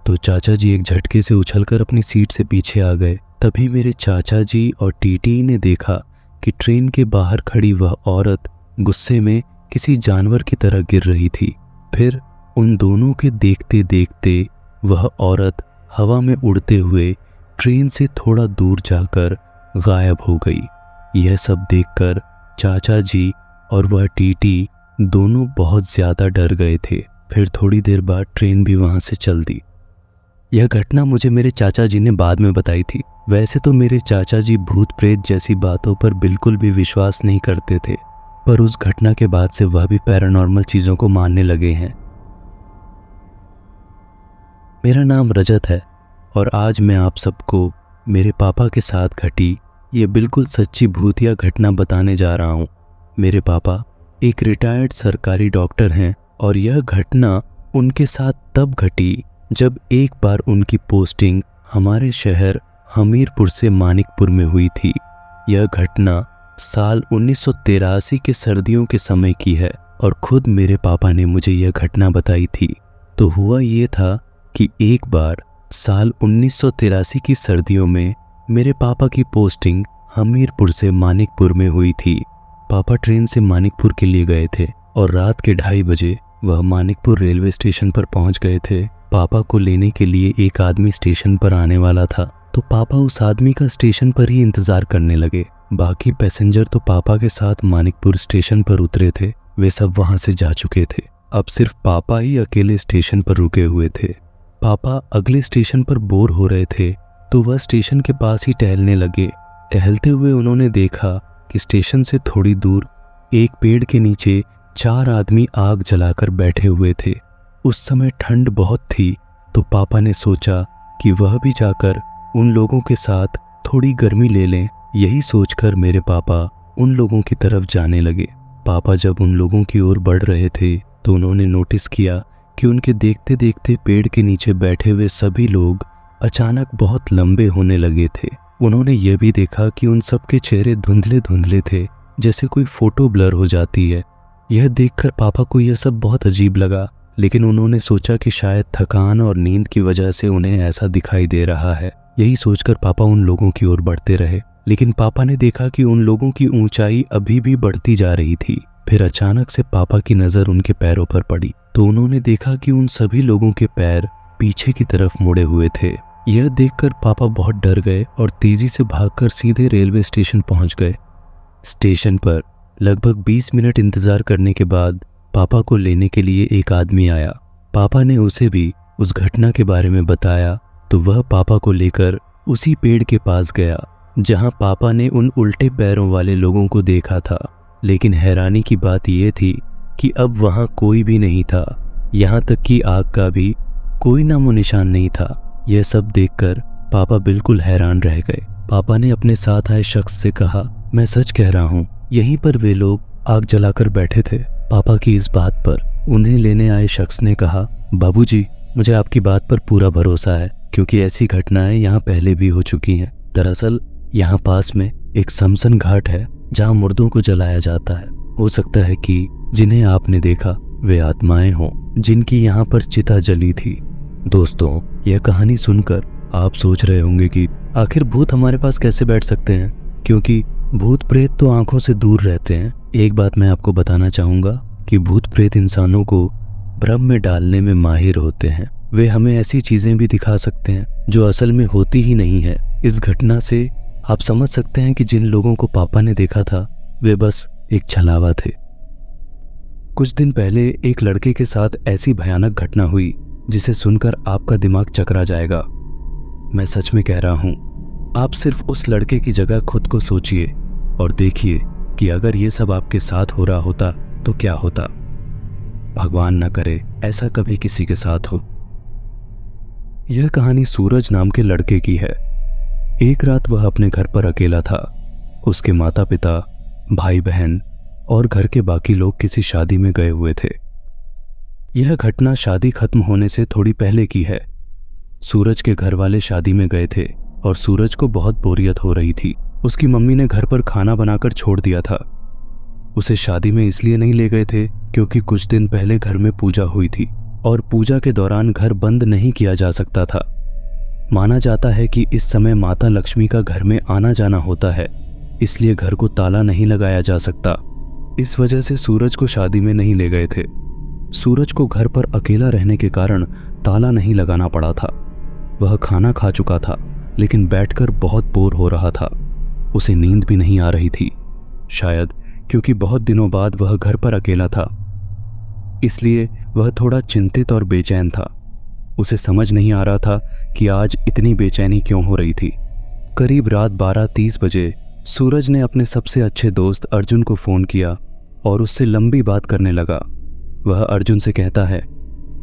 A: तो चाचा जी एक झटके से उछलकर अपनी सीट से पीछे आ गए। तभी मेरे चाचा जी और टीटी ने देखा कि ट्रेन के बाहर खड़ी वह औरत गुस्से में किसी जानवर की तरह गिर रही थी। फिर उन दोनों के देखते देखते वह औरत हवा में उड़ते हुए ट्रेन से थोड़ा दूर जाकर गायब हो गई। यह सब देखकर चाचा जी और वह टीटी दोनों बहुत ज्यादा डर गए थे। फिर थोड़ी देर बाद ट्रेन भी वहां से चल दी। यह घटना मुझे मेरे चाचा जी ने बाद में बताई थी। वैसे तो मेरे चाचा जी भूत प्रेत जैसी बातों पर बिल्कुल भी विश्वास नहीं करते थे, पर उस घटना के बाद से वह भी पैरानॉर्मल चीजों को मानने लगे हैं। मेरा नाम रजत है और आज मैं आप सबको मेरे पापा के साथ घटी ये बिल्कुल सच्ची भूतिया घटना बताने जा रहा हूँ। मेरे पापा एक रिटायर्ड सरकारी डॉक्टर हैं और यह घटना उनके साथ तब घटी जब एक बार उनकी पोस्टिंग हमारे शहर हमीरपुर से मानिकपुर में हुई थी। यह घटना साल 1983 के सर्दियों के समय की है और खुद मेरे पापा ने मुझे यह घटना बताई थी। तो हुआ ये था कि एक बार साल 1983 की सर्दियों में मेरे पापा की पोस्टिंग हमीरपुर से मानिकपुर में हुई थी। पापा ट्रेन से मानिकपुर के लिए गए थे और रात के 2:30 बजे वह मानिकपुर रेलवे स्टेशन पर पहुंच गए थे। पापा को लेने के लिए एक आदमी स्टेशन पर आने वाला था, तो पापा उस आदमी का स्टेशन पर ही इंतजार करने लगे। बाकी पैसेंजर तो पापा के साथ मानिकपुर स्टेशन पर उतरे थे, वे सब वहां से जा चुके थे। अब सिर्फ पापा ही अकेले स्टेशन पर रुके हुए थे। पापा अगले स्टेशन पर बोर हो रहे थे, तो वह स्टेशन के पास ही टहलने लगे। टहलते हुए उन्होंने देखा कि स्टेशन से थोड़ी दूर एक पेड़ के नीचे 4 आदमी आग जलाकर बैठे हुए थे। उस समय ठंड बहुत थी, तो पापा ने सोचा कि वह भी जाकर उन लोगों के साथ थोड़ी गर्मी ले लें। यही सोचकर मेरे पापा उन लोगों की तरफ जाने लगे। पापा जब उन लोगों की ओर बढ़ रहे थे, तो उन्होंने नोटिस किया कि उनके देखते देखते पेड़ के नीचे बैठे हुए सभी लोग अचानक बहुत लंबे होने लगे थे। उन्होंने यह भी देखा कि उन सबके चेहरे धुंधले धुंधले थे, जैसे कोई फोटो ब्लर हो जाती है। यह देखकर पापा को यह सब बहुत अजीब लगा, लेकिन उन्होंने सोचा कि शायद थकान और नींद की वजह से उन्हें ऐसा दिखाई दे रहा है। यही सोचकर पापा उन लोगों की ओर बढ़ते रहे, लेकिन पापा ने देखा कि उन लोगों की ऊंचाई अभी भी बढ़ती जा रही थी। फिर अचानक से पापा की नजर उनके पैरों पर पड़ी, तो उन्होंने देखा कि उन सभी लोगों के पैर पीछे की तरफ मुड़े हुए थे। यह देखकर पापा बहुत डर गए और तेजी से भागकर सीधे रेलवे स्टेशन पहुंच गए। स्टेशन पर लगभग 20 मिनट इंतजार करने के बाद पापा को लेने के लिए एक आदमी आया। पापा ने उसे भी उस घटना के बारे में बताया, तो वह पापा को लेकर उसी पेड़ के पास गया जहां पापा ने उन उल्टे पैरों वाले लोगों को देखा था। लेकिन हैरानी की बात यह थी कि अब वहां कोई भी नहीं था, यहां तक कि आग का भी कोई नामो निशान नहीं था। यह सब देखकर पापा बिल्कुल हैरान रह गए। पापा ने अपने साथ आए शख्स से कहा, मैं सच कह रहा हूँ, यहीं पर वे लोग आग जलाकर बैठे थे। पापा की इस बात पर उन्हें लेने आए शख्स ने कहा, बाबूजी, मुझे आपकी बात पर पूरा भरोसा है, क्योंकि ऐसी घटनाएं यहाँ पहले भी हो चुकी हैं। दरअसल यहाँ पास में एक समसन घाट है जहाँ मुर्दों को जलाया जाता है। हो सकता है कि जिन्हें आपने देखा वे आत्माएं हों जिनकी यहाँ पर चिता जली थी। दोस्तों, यह कहानी सुनकर आप सोच रहे होंगे कि आखिर भूत हमारे पास कैसे बैठ सकते हैं, क्योंकि भूत प्रेत तो आंखों से दूर रहते हैं। एक बात मैं आपको बताना चाहूँगा कि भूत प्रेत इंसानों को भ्रम में डालने में माहिर होते हैं। वे हमें ऐसी चीज़ें भी दिखा सकते हैं जो असल में होती ही नहीं है। इस घटना से आप समझ सकते हैं कि जिन लोगों को पापा ने देखा था वे बस एक छलावा थे। कुछ दिन पहले एक लड़के के साथ ऐसी भयानक घटना हुई जिसे सुनकर आपका दिमाग चकरा जाएगा। मैं सच में कह रहा हूँ, आप सिर्फ उस लड़के की जगह खुद को सोचिए और देखिए कि अगर ये सब आपके साथ हो रहा होता तो क्या होता। भगवान न करे ऐसा कभी किसी के साथ हो। यह कहानी सूरज नाम के लड़के की है। एक रात वह अपने घर पर अकेला था। उसके माता पिता, भाई बहन और घर के बाकी लोग किसी शादी में गए हुए थे। यह घटना शादी खत्म होने से थोड़ी पहले की है। सूरज के घर वाले शादी में गए थे और सूरज को बहुत बोरियत हो रही थी। उसकी मम्मी ने घर पर खाना बनाकर छोड़ दिया था। उसे शादी में इसलिए नहीं ले गए थे क्योंकि कुछ दिन पहले घर में पूजा हुई थी और पूजा के दौरान घर बंद नहीं किया जा सकता था। माना जाता है कि इस समय माता लक्ष्मी का घर में आना जाना होता है, इसलिए घर को ताला नहीं लगाया जा सकता। इस वजह से सूरज को शादी में नहीं ले गए थे। सूरज को घर पर अकेला रहने के कारण ताला नहीं लगाना पड़ा था। वह खाना खा चुका था, लेकिन बैठकर बहुत बोर हो रहा था। उसे नींद भी नहीं आ रही थी, शायद क्योंकि बहुत दिनों बाद वह घर पर अकेला था, इसलिए वह थोड़ा चिंतित और बेचैन था। उसे समझ नहीं आ रहा था कि आज इतनी बेचैनी क्यों हो रही थी। करीब रात 12:30 बजे सूरज ने अपने सबसे अच्छे दोस्त अर्जुन को फ़ोन किया और उससे लंबी बात करने लगा। वह अर्जुन से कहता है,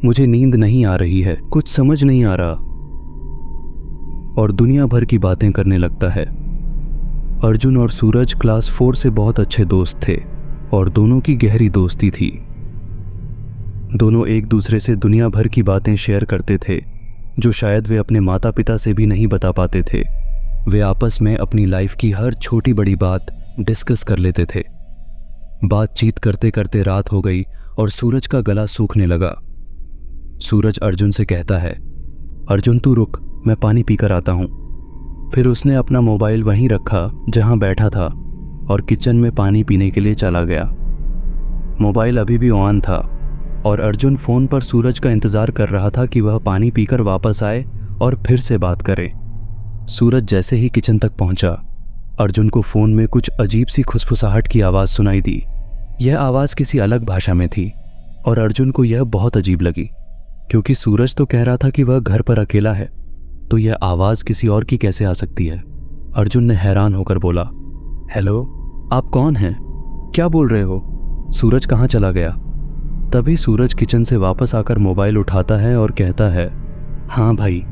A: मुझे नींद नहीं आ रही है, कुछ समझ नहीं आ रहा, और दुनिया भर की बातें करने लगता है। अर्जुन और सूरज क्लास 4 से बहुत अच्छे दोस्त थे और दोनों की गहरी दोस्ती थी। दोनों एक दूसरे से दुनिया भर की बातें शेयर करते थे जो शायद वे अपने माता पिता से भी नहीं बता पाते थे। वे आपस में अपनी लाइफ की हर छोटी बड़ी बात डिस्कस कर लेते थे। बातचीत करते करते रात हो गई और सूरज का गला सूखने लगा। सूरज अर्जुन से कहता है, अर्जुन तू रुक, मैं पानी पीकर आता हूँ। फिर उसने अपना मोबाइल वहीं रखा जहाँ बैठा था और किचन में पानी पीने के लिए चला गया। मोबाइल अभी भी ऑन था। और अर्जुन फोन पर सूरज का इंतजार कर रहा था कि वह पानी पीकर वापस आए और फिर से बात करे। सूरज जैसे ही किचन तक पहुंचा, अर्जुन को फोन में कुछ अजीब सी खुसफुसाहट की आवाज सुनाई दी। यह आवाज किसी अलग भाषा में थी और अर्जुन को यह बहुत अजीब लगी, क्योंकि सूरज तो कह रहा था कि वह घर पर अकेला है, तो यह आवाज किसी और की कैसे आ सकती है। अर्जुन ने हैरान होकर बोला, हेलो, आप कौन हैं? क्या बोल रहे हो? सूरज कहाँ चला गया? तभी सूरज किचन से वापस आकर मोबाइल उठाता है और कहता है, हाँ भाई,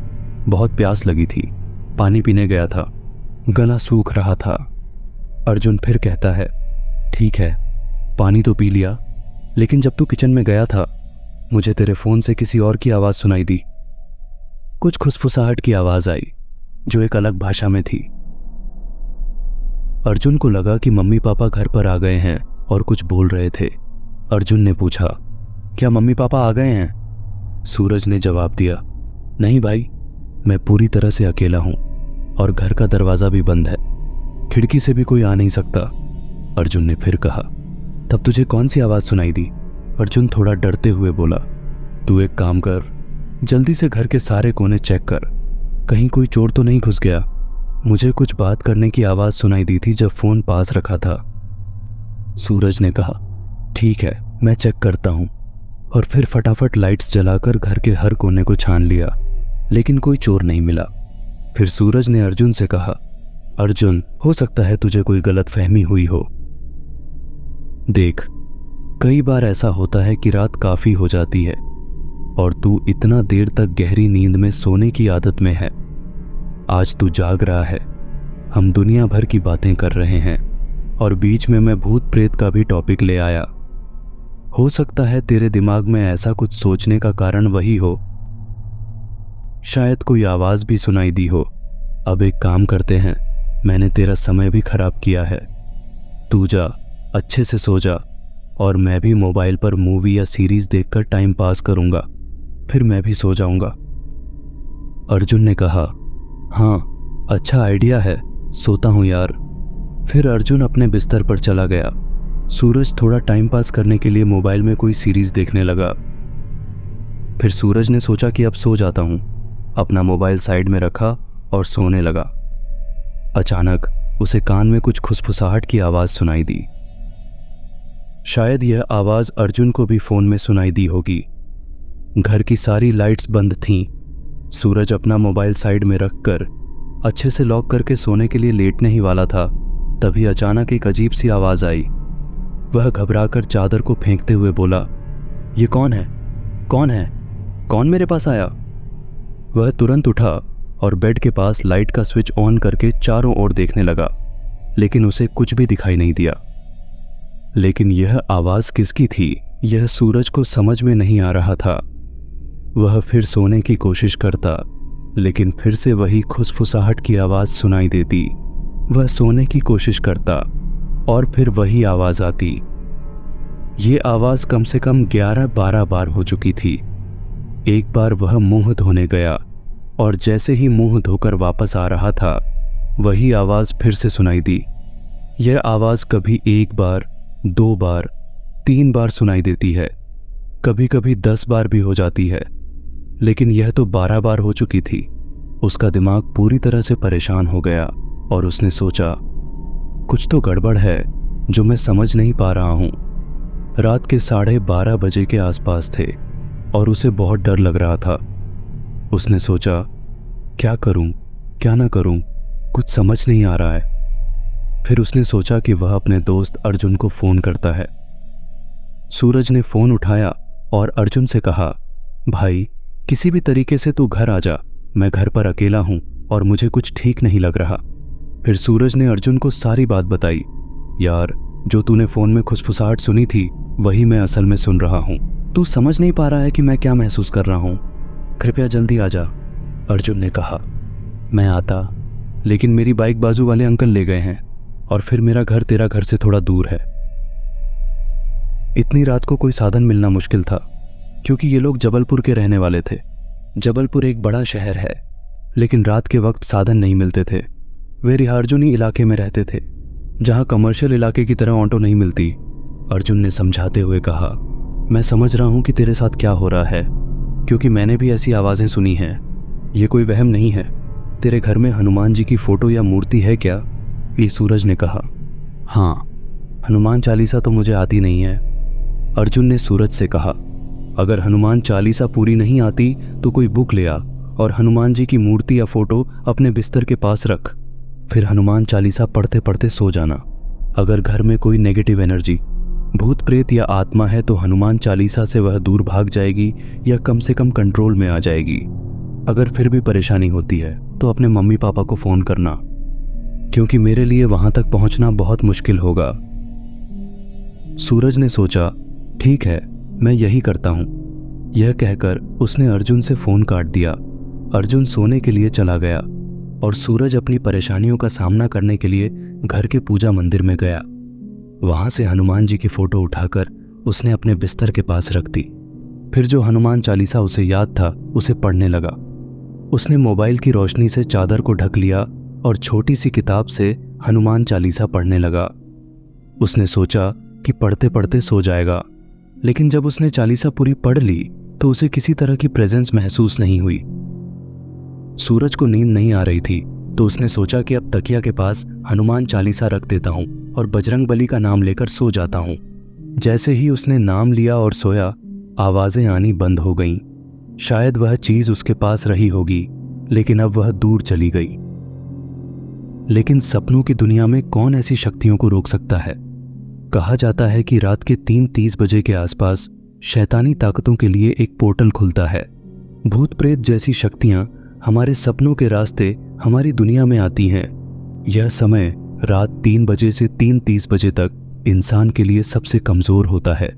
A: बहुत प्यास लगी थी, पानी पीने गया था, गला सूख रहा था। अर्जुन फिर कहता है, ठीक है, पानी तो पी लिया, लेकिन जब तू किचन में गया था मुझे तेरे फोन से किसी और की आवाज सुनाई दी। कुछ खुसफुसाहट की आवाज आई जो एक अलग भाषा में थी। अर्जुन को लगा कि मम्मी पापा घर पर आ गए हैं और कुछ बोल रहे थे। अर्जुन ने पूछा, क्या मम्मी पापा आ गए हैं? सूरज ने जवाब दिया, नहीं भाई, मैं पूरी तरह से अकेला हूं और घर का दरवाजा भी बंद है, खिड़की से भी कोई आ नहीं सकता। अर्जुन ने फिर कहा, तब तुझे कौन सी आवाज सुनाई दी? अर्जुन थोड़ा डरते हुए बोला, तू एक काम कर, जल्दी से घर के सारे कोने चेक कर, कहीं कोई चोर तो नहीं घुस गया। मुझे कुछ बात करने की आवाज सुनाई दी थी जब फोन पास रखा था। सूरज ने कहा, ठीक है, मैं चेक करता हूं, और फिर फटाफट लाइट्स जलाकर घर के हर कोने को छान लिया, लेकिन कोई चोर नहीं मिला। फिर सूरज ने अर्जुन से कहा, अर्जुन, हो सकता है तुझे कोई गलतफहमी हुई हो। देख, कई बार ऐसा होता है कि रात काफी हो जाती है और तू इतना देर तक गहरी नींद में सोने की आदत में है। आज तू जाग रहा है, हम दुनिया भर की बातें कर रहे हैं और बीच में मैं भूत प्रेत का भी टॉपिक ले आया। हो सकता है तेरे दिमाग में ऐसा कुछ सोचने का कारण वही हो, शायद कोई आवाज भी सुनाई दी हो। अब एक काम करते हैं, मैंने तेरा समय भी खराब किया है, तू जा, अच्छे से सो जा, और मैं भी मोबाइल पर मूवी या सीरीज देखकर टाइम पास करूंगा, फिर मैं भी सो जाऊंगा। अर्जुन ने कहा, हाँ, अच्छा आइडिया है, सोता हूं यार। फिर अर्जुन अपने बिस्तर पर चला गया। सूरज थोड़ा टाइम पास करने के लिए मोबाइल में कोई सीरीज देखने लगा। फिर सूरज ने सोचा कि अब सो जाता हूं, अपना मोबाइल साइड में रखा और सोने लगा। अचानक उसे कान में कुछ खुसफुसाहट की आवाज सुनाई दी। शायद यह आवाज अर्जुन को भी फोन में सुनाई दी होगी। घर की सारी लाइट्स बंद थीं। सूरज अपना मोबाइल साइड में रखकर अच्छे से लॉक करके सोने के लिए लेटने ही वाला था, तभी अचानक एक अजीब सी आवाज आई। वह घबराकर चादर को फेंकते हुए बोला, ये कौन है? कौन है? कौन मेरे पास आया? वह तुरंत उठा और बेड के पास लाइट का स्विच ऑन करके चारों ओर देखने लगा, लेकिन उसे कुछ भी दिखाई नहीं दिया। लेकिन यह आवाज किसकी थी, यह सूरज को समझ में नहीं आ रहा था। वह फिर सोने की कोशिश करता, लेकिन फिर से वही खुसफुसाहट की आवाज सुनाई देती। वह सोने की कोशिश करता और फिर वही आवाज आती। ये आवाज कम से कम 11-12 बार हो चुकी थी। एक बार वह मुंह धोने गया और जैसे ही मुंह धोकर वापस आ रहा था, वही आवाज फिर से सुनाई दी। यह आवाज कभी 1 बार, 2 बार, 3 बार सुनाई देती है, कभी कभी 10 बार भी हो जाती है, लेकिन यह तो 12 बार हो चुकी थी। उसका दिमाग पूरी तरह से परेशान हो गया और उसने सोचा, कुछ तो गड़बड़ है जो मैं समझ नहीं पा रहा हूं। रात के 12:30 बजे के आसपास थे और उसे बहुत डर लग रहा था। उसने सोचा, क्या करूं, क्या ना करूं, कुछ समझ नहीं आ रहा है। फिर उसने सोचा कि वह अपने दोस्त अर्जुन को फोन करता है। सूरज ने फोन उठाया और अर्जुन से कहा, भाई, किसी भी तरीके से तू घर आ जा, मैं घर पर अकेला हूं और मुझे कुछ ठीक नहीं लग रहा। फिर सूरज ने अर्जुन को सारी बात बताई। यार, जो तूने फोन में खुसफुसाहट सुनी थी वही मैं असल में सुन रहा हूं। तू समझ नहीं पा रहा है कि मैं क्या महसूस कर रहा हूं, कृपया जल्दी आ जा। अर्जुन ने कहा, मैं आता, लेकिन मेरी बाइक बाजू वाले अंकल ले गए हैं और फिर मेरा घर तेरा घर से थोड़ा दूर है। इतनी रात को कोई साधन मिलना मुश्किल था, क्योंकि ये लोग जबलपुर के रहने वाले थे। जबलपुर एक बड़ा शहर है, लेकिन रात के वक्त साधन नहीं मिलते थे। वे रिहार्जुनी इलाके में रहते थे, जहां कमर्शियल इलाके की तरह ऑटो नहीं मिलती। अर्जुन ने समझाते हुए कहा, मैं समझ रहा हूँ कि तेरे साथ क्या हो रहा है, क्योंकि मैंने भी ऐसी आवाज़ें सुनी हैं। ये कोई वहम नहीं है। तेरे घर में हनुमान जी की फ़ोटो या मूर्ति है क्या? ये सूरज ने कहा। हाँ, हनुमान चालीसा तो मुझे आती नहीं है, अर्जुन ने सूरज से कहा। अगर हनुमान चालीसा पूरी नहीं आती तो कोई बुक ले आ और हनुमान जी की मूर्ति या फोटो अपने बिस्तर के पास रख। फिर हनुमान चालीसा पढ़ते पढ़ते सो जाना। अगर घर में कोई नेगेटिव एनर्जी, भूत प्रेत या आत्मा है तो हनुमान चालीसा से वह दूर भाग जाएगी या कम से कम कंट्रोल में आ जाएगी। अगर फिर भी परेशानी होती है तो अपने मम्मी पापा को फ़ोन करना, क्योंकि मेरे लिए वहां तक पहुंचना बहुत मुश्किल होगा। सूरज ने सोचा, ठीक है, मैं यही करता हूं। यह कहकर उसने अर्जुन से फ़ोन काट दिया। अर्जुन सोने के लिए चला गया और सूरज अपनी परेशानियों का सामना करने के लिए घर के पूजा मंदिर में गया। वहां से हनुमान जी की फोटो उठाकर उसने अपने बिस्तर के पास रख दी। फिर जो हनुमान चालीसा उसे याद था उसे पढ़ने लगा। उसने मोबाइल की रोशनी से चादर को ढक लिया और छोटी सी किताब से हनुमान चालीसा पढ़ने लगा। उसने सोचा कि पढ़ते पढ़ते सो जाएगा, लेकिन जब उसने चालीसा पूरी पढ़ ली तो उसे किसी तरह की प्रेजेंस महसूस नहीं हुई। सूरज को नींद नहीं आ रही थी तो उसने सोचा कि अब तकिया के पास हनुमान चालीसा रख देता हूं और बजरंग बली का नाम लेकर सो जाता हूं। जैसे ही उसने नाम लिया और सोया, आवाजें आनी बंद हो गईं। शायद वह चीज उसके पास रही होगी, लेकिन अब वह दूर चली गई। लेकिन सपनों की दुनिया में कौन ऐसी शक्तियों को रोक सकता है? कहा जाता है कि रात के 3:30 बजे के आसपास शैतानी ताकतों के लिए एक पोर्टल खुलता है। भूत प्रेत जैसी शक्तियां हमारे सपनों के रास्ते हमारी दुनिया में आती हैं। यह समय रात 3 बजे से 3:30 बजे तक इंसान के लिए सबसे कमजोर होता है।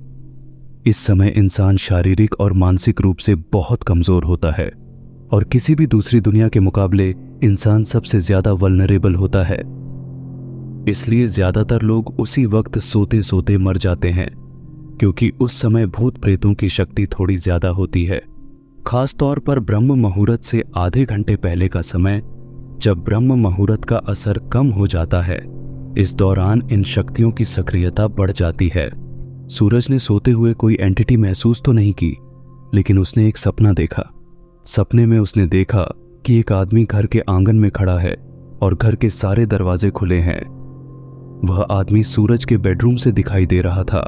A: इस समय इंसान शारीरिक और मानसिक रूप से बहुत कमजोर होता है और किसी भी दूसरी दुनिया के मुकाबले इंसान सबसे ज्यादा वल्नरेबल होता है। इसलिए ज्यादातर लोग उसी वक्त सोते सोते मर जाते हैं, क्योंकि उस समय भूत प्रेतों की शक्ति थोड़ी ज्यादा होती है। खास तौर पर ब्रह्म मुहूर्त से आधे घंटे पहले का समय, जब ब्रह्म मुहूर्त का असर कम हो जाता है, इस दौरान इन शक्तियों की सक्रियता बढ़ जाती है। सूरज ने सोते हुए कोई एंटिटी महसूस तो नहीं की, लेकिन उसने एक सपना देखा। सपने में उसने देखा कि एक आदमी घर के आंगन में खड़ा है और घर के सारे दरवाजे खुले हैं। वह आदमी सूरज के बेडरूम से दिखाई दे रहा था।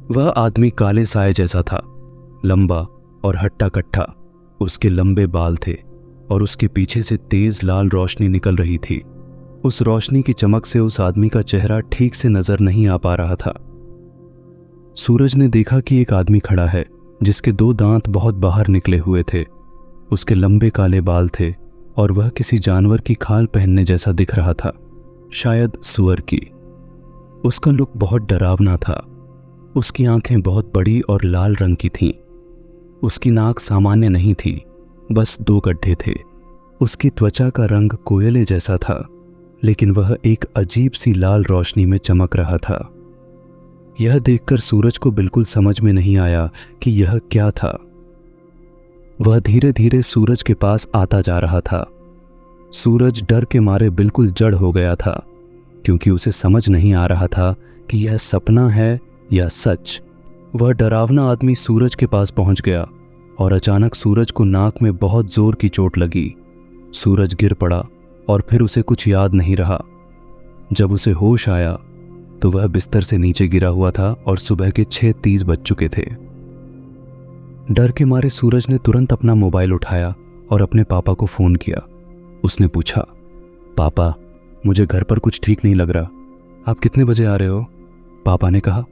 A: वह आदमी काले साए जैसा था, लंबा और हट्टा कट्टा। उसके लंबे बाल थे और उसके पीछे से तेज लाल रोशनी निकल रही थी। उस रोशनी की चमक से उस आदमी का चेहरा ठीक से नजर नहीं आ पा रहा था। सूरज ने देखा कि एक आदमी खड़ा है जिसके 2 दांत बहुत बाहर निकले हुए थे। उसके लंबे काले बाल थे और वह किसी जानवर की खाल पहनने जैसा दिख रहा था, शायद सुअर की। उसका लुक बहुत डरावना था। उसकी आंखें बहुत बड़ी और लाल रंग की थीं। उसकी नाक सामान्य नहीं थी, बस 2 गड्ढे थे। उसकी त्वचा का रंग कोयले जैसा था, लेकिन वह एक अजीब सी लाल रोशनी में चमक रहा था। यह देखकर सूरज को बिल्कुल समझ में नहीं आया कि यह क्या था। वह धीरे धीरे सूरज के पास आता जा रहा था। सूरज डर के मारे बिल्कुल जड़ हो गया था, क्योंकि उसे समझ नहीं आ रहा था कि यह सपना है या सच। वह डरावना आदमी सूरज के पास पहुंच गया और अचानक सूरज को नाक में बहुत जोर की चोट लगी। सूरज गिर पड़ा और फिर उसे कुछ याद नहीं रहा। जब उसे होश आया तो वह बिस्तर से नीचे गिरा हुआ था और सुबह के 6:30 बज चुके थे। डर के मारे सूरज ने तुरंत अपना मोबाइल उठाया और अपने पापा को फोन किया। उसने पूछा, पापा, मुझे घर पर कुछ ठीक नहीं लग रहा, आप कितने बजे आ रहे हो? पापा ने कहा,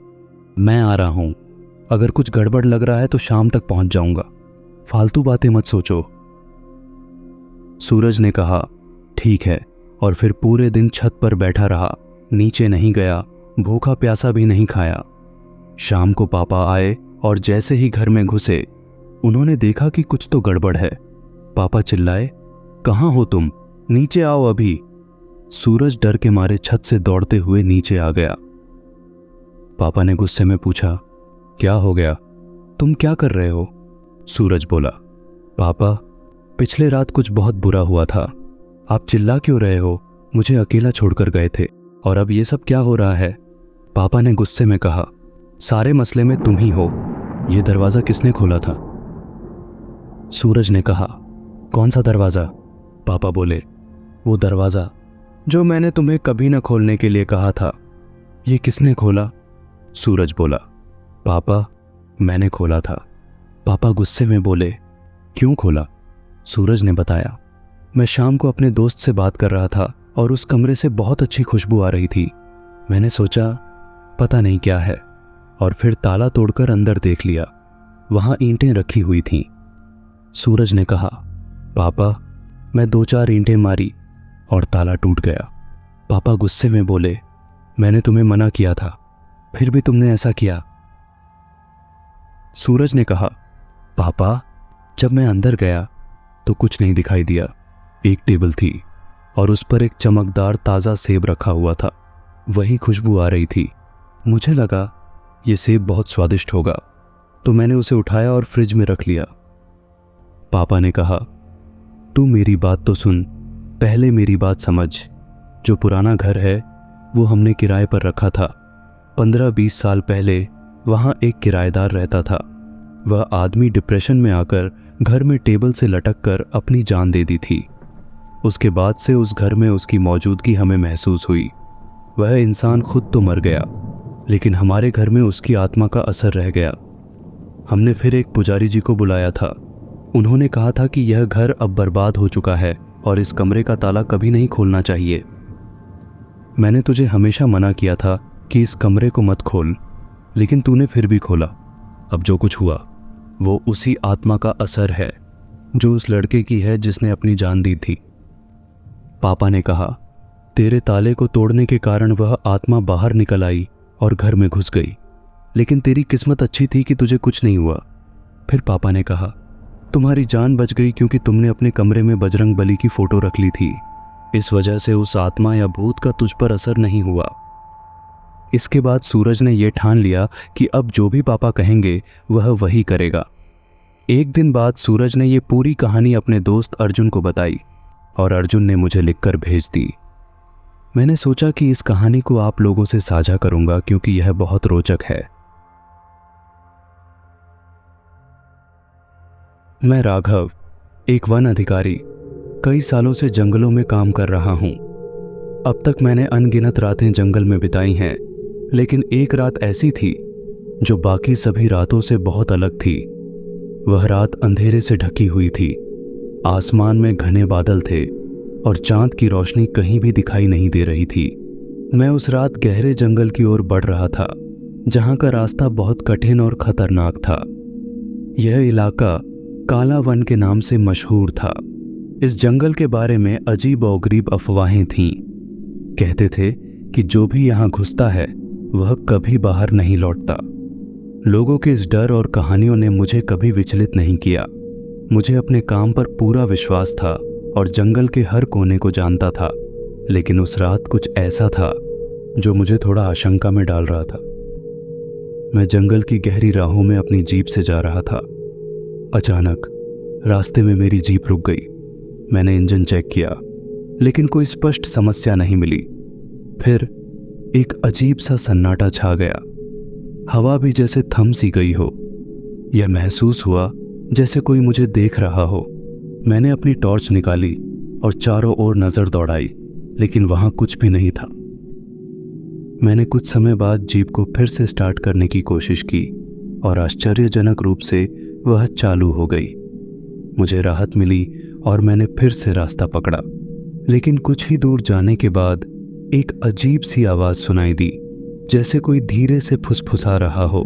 A: मैं आ रहा हूं। अगर कुछ गड़बड़ लग रहा है तो शाम तक पहुंच जाऊंगा, फालतू बातें मत सोचो। सूरज ने कहा, ठीक है, और फिर पूरे दिन छत पर बैठा रहा, नीचे नहीं गया, भूखा प्यासा भी नहीं खाया। शाम को पापा आए और जैसे ही घर में घुसे उन्होंने देखा कि कुछ तो गड़बड़ है। पापा चिल्लाए, कहाँ हो तुम? नीचे आओ अभी। सूरज डर के मारे छत से दौड़ते हुए नीचे आ गया। पापा ने गुस्से में पूछा, क्या हो गया? तुम क्या कर रहे हो? सूरज बोला, पापा, पिछले रात कुछ बहुत बुरा हुआ था। आप चिल्ला क्यों रहे हो? मुझे अकेला छोड़कर गए थे और अब ये सब क्या हो रहा है? पापा ने गुस्से में कहा, सारे मसले में तुम ही हो। यह दरवाजा किसने खोला था? सूरज ने कहा, कौन सा दरवाजा? पापा बोले, वो दरवाजा जो मैंने तुम्हें कभी न खोलने के लिए कहा था। ये किसने खोला? सूरज बोला, पापा मैंने खोला था। पापा गुस्से में बोले, क्यों खोला? सूरज ने बताया, मैं शाम को अपने दोस्त से बात कर रहा था और उस कमरे से बहुत अच्छी खुशबू आ रही थी। मैंने सोचा पता नहीं क्या है, और फिर ताला तोड़कर अंदर देख लिया। वहां ईंटें रखी हुई थीं। सूरज ने कहा, पापा मैं 2-4 ईंटें मारी और ताला टूट गया। पापा गुस्से में बोले, मैंने तुम्हें मना किया था, फिर भी तुमने ऐसा किया। सूरज ने कहा, पापा जब मैं अंदर गया तो कुछ नहीं दिखाई दिया। एक टेबल थी और उस पर एक चमकदार ताज़ा सेब रखा हुआ था। वही खुशबू आ रही थी। मुझे लगा ये सेब बहुत स्वादिष्ट होगा, तो मैंने उसे उठाया और फ्रिज में रख लिया। पापा ने कहा, तू मेरी बात तो सुन, पहले मेरी बात समझ। जो पुराना घर है वो हमने किराए पर रखा था। 15-20 साल पहले वहाँ एक किराएदार रहता था। वह आदमी डिप्रेशन में आकर घर में टेबल से लटक कर अपनी जान दे दी थी। उसके बाद से उस घर में उसकी मौजूदगी हमें महसूस हुई। वह इंसान खुद तो मर गया, लेकिन हमारे घर में उसकी आत्मा का असर रह गया। हमने फिर एक पुजारी जी को बुलाया था। उन्होंने कहा था कि यह घर अब बर्बाद हो चुका है और इस कमरे का ताला कभी नहीं खोलना चाहिए। मैंने तुझे हमेशा मना किया था कि इस कमरे को मत खोल, लेकिन तूने फिर भी खोला। अब जो कुछ हुआ वो उसी आत्मा का असर है जो उस लड़के की है जिसने अपनी जान दी थी। पापा ने कहा, तेरे ताले को तोड़ने के कारण वह आत्मा बाहर निकल आई और घर में घुस गई, लेकिन तेरी किस्मत अच्छी थी कि तुझे कुछ नहीं हुआ। फिर पापा ने कहा, तुम्हारी जान बच गई क्योंकि तुमने अपने कमरे में बजरंग बली की फोटो रख ली थी। इस वजह से उस आत्मा या भूत का तुझ पर असर नहीं हुआ। इसके बाद सूरज ने यह ठान लिया कि अब जो भी पापा कहेंगे वह वही करेगा। एक दिन बाद सूरज ने यह पूरी कहानी अपने दोस्त अर्जुन को बताई और अर्जुन ने मुझे लिखकर भेज दी। मैंने सोचा कि इस कहानी को आप लोगों से साझा करूंगा क्योंकि यह बहुत रोचक है। मैं राघव, एक वन अधिकारी, कई सालों से जंगलों में काम कर रहा हूं। अब तक मैंने अनगिनत रातें जंगल में बिताई हैं, लेकिन एक रात ऐसी थी जो बाकी सभी रातों से बहुत अलग थी। वह रात अंधेरे से ढकी हुई थी। आसमान में घने बादल थे और चांद की रोशनी कहीं भी दिखाई नहीं दे रही थी। मैं उस रात गहरे जंगल की ओर बढ़ रहा था, जहां का रास्ता बहुत कठिन और खतरनाक था। यह इलाका काला वन के नाम से मशहूर था। इस जंगल के बारे में अजीब और गरीब अफवाहें थीं। कहते थे कि जो भी यहाँ घुसता है वह कभी बाहर नहीं लौटता। लोगों के इस डर और कहानियों ने मुझे कभी विचलित नहीं किया। मुझे अपने काम पर पूरा विश्वास था और जंगल के हर कोने को जानता था, लेकिन उस रात कुछ ऐसा था जो मुझे थोड़ा आशंका में डाल रहा था। मैं जंगल की गहरी राहों में अपनी जीप से जा रहा था। अचानक रास्ते में मेरी जीप रुक गई। मैंने इंजन चेक किया, लेकिन कोई स्पष्ट समस्या नहीं मिली। फिर एक अजीब सा सन्नाटा छा गया। हवा भी जैसे थम सी गई हो। यह महसूस हुआ जैसे कोई मुझे देख रहा हो। मैंने अपनी टॉर्च निकाली और चारों ओर नजर दौड़ाई, लेकिन वहां कुछ भी नहीं था। मैंने कुछ समय बाद जीप को फिर से स्टार्ट करने की कोशिश की और आश्चर्यजनक रूप से वह चालू हो गई। मुझे राहत मिली और मैंने फिर से रास्ता पकड़ा, लेकिन कुछ ही दूर जाने के बाद एक अजीब सी आवाज सुनाई दी, जैसे कोई धीरे से फुसफुसा रहा हो।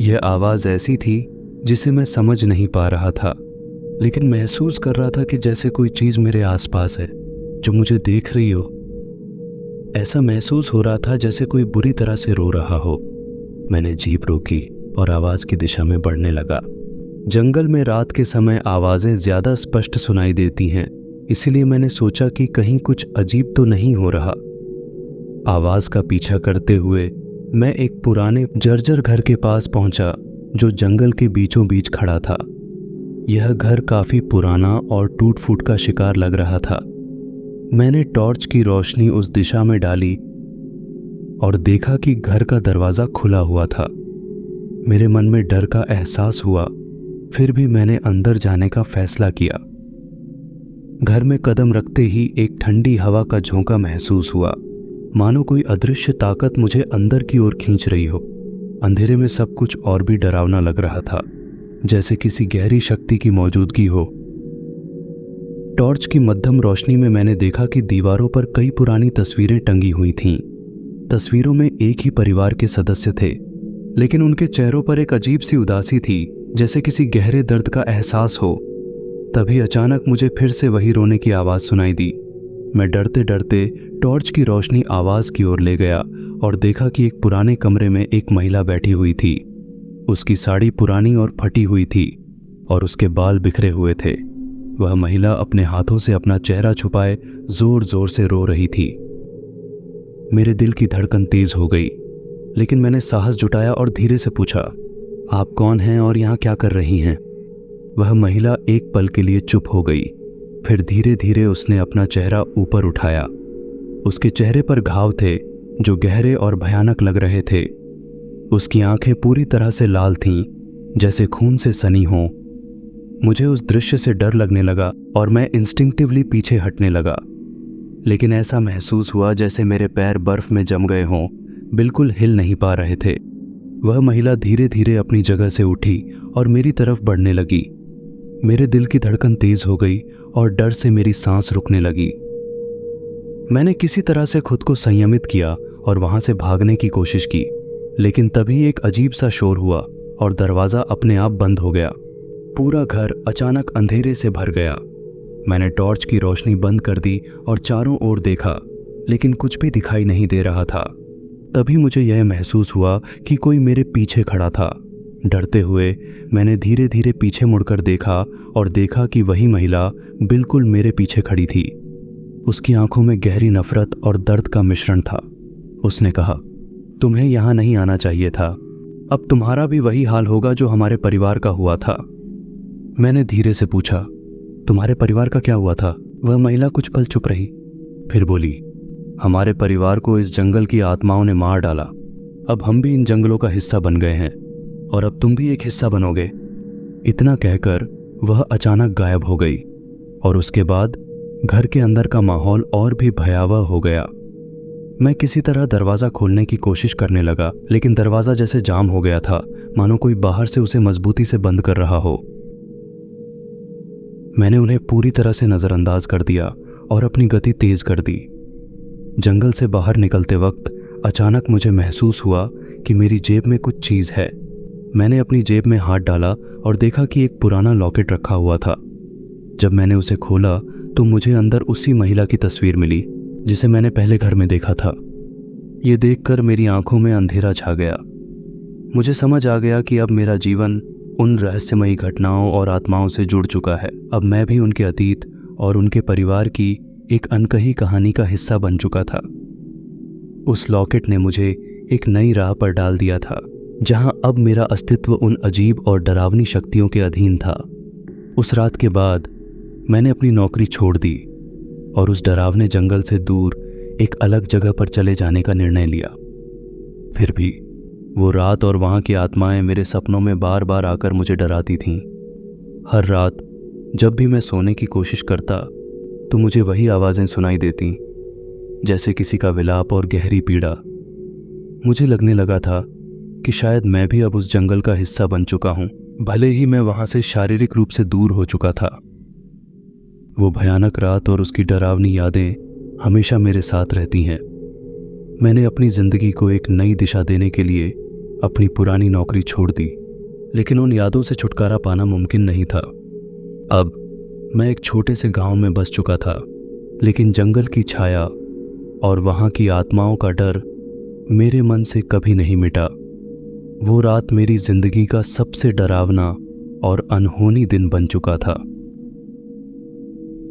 A: यह आवाज ऐसी थी जिसे मैं समझ नहीं पा रहा था, लेकिन महसूस कर रहा था कि जैसे कोई चीज मेरे आसपास है जो मुझे देख रही हो। ऐसा महसूस हो रहा था जैसे कोई बुरी तरह से रो रहा हो। मैंने जीप रोकी और आवाज की दिशा में बढ़ने लगा। जंगल में रात के समय आवाजें ज्यादा स्पष्ट सुनाई देती हैं, इसीलिए मैंने सोचा कि कहीं कुछ अजीब तो नहीं हो रहा। आवाज का पीछा करते हुए मैं एक पुराने जर्जर घर के पास पहुंचा जो जंगल के बीचों बीच खड़ा था। यह घर काफी पुराना और टूट फूट का शिकार लग रहा था। मैंने टॉर्च की रोशनी उस दिशा में डाली और देखा कि घर का दरवाज़ा खुला हुआ था। मेरे मन में डर का एहसास हुआ, फिर भी मैंने अंदर जाने का फैसला किया। घर में कदम रखते ही एक ठंडी हवा का झोंका महसूस हुआ, मानो कोई अदृश्य ताकत मुझे अंदर की ओर खींच रही हो। अंधेरे में सब कुछ और भी डरावना लग रहा था, जैसे किसी गहरी शक्ति की मौजूदगी हो। टॉर्च की मध्यम रोशनी में मैंने देखा कि दीवारों पर कई पुरानी तस्वीरें टंगी हुई थीं। तस्वीरों में एक ही परिवार के सदस्य थे, लेकिन उनके चेहरों पर एक अजीब सी उदासी थी, जैसे किसी गहरे दर्द का एहसास हो। तभी अचानक मुझे फिर से वही रोने की आवाज़ सुनाई दी। मैं डरते डरते टॉर्च की रोशनी आवाज़ की ओर ले गया और देखा कि एक पुराने कमरे में एक महिला बैठी हुई थी। उसकी साड़ी पुरानी और फटी हुई थी और उसके बाल बिखरे हुए थे। वह महिला अपने हाथों से अपना चेहरा छुपाए जोर जोर से रो रही थी। मेरे दिल की धड़कन तेज हो गई, लेकिन मैंने साहस जुटाया और धीरे से पूछा, आप कौन हैं और यहाँ क्या कर रही हैं? वह महिला एक पल के लिए चुप हो गई, फिर धीरे धीरे उसने अपना चेहरा ऊपर उठाया। उसके चेहरे पर घाव थे जो गहरे और भयानक लग रहे थे। उसकी आंखें पूरी तरह से लाल थीं, जैसे खून से सनी हों। मुझे उस दृश्य से डर लगने लगा और मैं इंस्टिंक्टिवली पीछे हटने लगा, लेकिन ऐसा महसूस हुआ जैसे मेरे पैर बर्फ में जम गए हों, बिल्कुल हिल नहीं पा रहे थे। वह महिला धीरे धीरे अपनी जगह से उठी और मेरी तरफ बढ़ने लगी। मेरे दिल की धड़कन तेज हो गई और डर से मेरी सांस रुकने लगी। मैंने किसी तरह से खुद को संयमित किया और वहां से भागने की कोशिश की, लेकिन तभी एक अजीब सा शोर हुआ और दरवाजा अपने आप बंद हो गया। पूरा घर अचानक अंधेरे से भर गया। मैंने टॉर्च की रोशनी बंद कर दी और चारों ओर देखा, लेकिन कुछ भी दिखाई नहीं दे रहा था। तभी मुझे यह महसूस हुआ कि कोई मेरे पीछे खड़ा था। डरते हुए मैंने धीरे धीरे पीछे मुड़कर देखा और देखा कि वही महिला बिल्कुल मेरे पीछे खड़ी थी। उसकी आंखों में गहरी नफरत और दर्द का मिश्रण था। उसने कहा, तुम्हें यहाँ नहीं आना चाहिए था। अब तुम्हारा भी वही हाल होगा जो हमारे परिवार का हुआ था। मैंने धीरे से पूछा, तुम्हारे परिवार का क्या हुआ था? वह महिला कुछ पल चुप रही, फिर बोली, हमारे परिवार को इस जंगल की आत्माओं ने मार डाला। अब हम भी इन जंगलों का हिस्सा बन गए हैं और अब तुम भी एक हिस्सा बनोगे। इतना कहकर वह अचानक गायब हो गई और उसके बाद घर के अंदर का माहौल और भी भयावह हो गया। मैं किसी तरह दरवाज़ा खोलने की कोशिश करने लगा, लेकिन दरवाज़ा जैसे जाम हो गया था, मानो कोई बाहर से उसे मजबूती से बंद कर रहा हो। मैंने उन्हें पूरी तरह से नज़रअंदाज कर दिया और अपनी गति तेज कर दी। जंगल से बाहर निकलते वक्त अचानक मुझे महसूस हुआ कि मेरी जेब में कुछ चीज़ है। मैंने अपनी जेब में हाथ डाला और देखा कि एक पुराना लॉकेट रखा हुआ था। जब मैंने उसे खोला तो मुझे अंदर उसी महिला की तस्वीर मिली जिसे मैंने पहले घर में देखा था। ये देखकर मेरी आंखों में अंधेरा छा गया। मुझे समझ आ गया कि अब मेरा जीवन उन रहस्यमयी घटनाओं और आत्माओं से जुड़ चुका है। अब मैं भी उनके अतीत और उनके परिवार की एक अनकही कहानी का हिस्सा बन चुका था। उस लॉकेट ने मुझे एक नई राह पर डाल दिया था, जहां अब मेरा अस्तित्व उन अजीब और डरावनी शक्तियों के अधीन था। उस रात के बाद मैंने अपनी नौकरी छोड़ दी और उस डरावने जंगल से दूर एक अलग जगह पर चले जाने का निर्णय लिया। फिर भी वो रात और वहाँ की आत्माएं मेरे सपनों में बार बार आकर मुझे डराती थीं। हर रात जब भी मैं सोने की कोशिश करता तो मुझे वही आवाज़ें सुनाई देती, जैसे किसी का विलाप और गहरी पीड़ा। मुझे लगने लगा था कि शायद मैं भी अब उस जंगल का हिस्सा बन चुका हूँ, भले ही मैं वहाँ से शारीरिक रूप से दूर हो चुका था। वो भयानक रात और उसकी डरावनी यादें हमेशा मेरे साथ रहती हैं। मैंने अपनी ज़िंदगी को एक नई दिशा देने के लिए अपनी पुरानी नौकरी छोड़ दी, लेकिन उन यादों से छुटकारा पाना मुमकिन नहीं था। अब मैं एक छोटे से गांव में बस चुका था, लेकिन जंगल की छाया और वहाँ की आत्माओं का डर मेरे मन से कभी नहीं मिटा। वो रात मेरी जिंदगी का सबसे डरावना और अनहोनी दिन बन चुका था।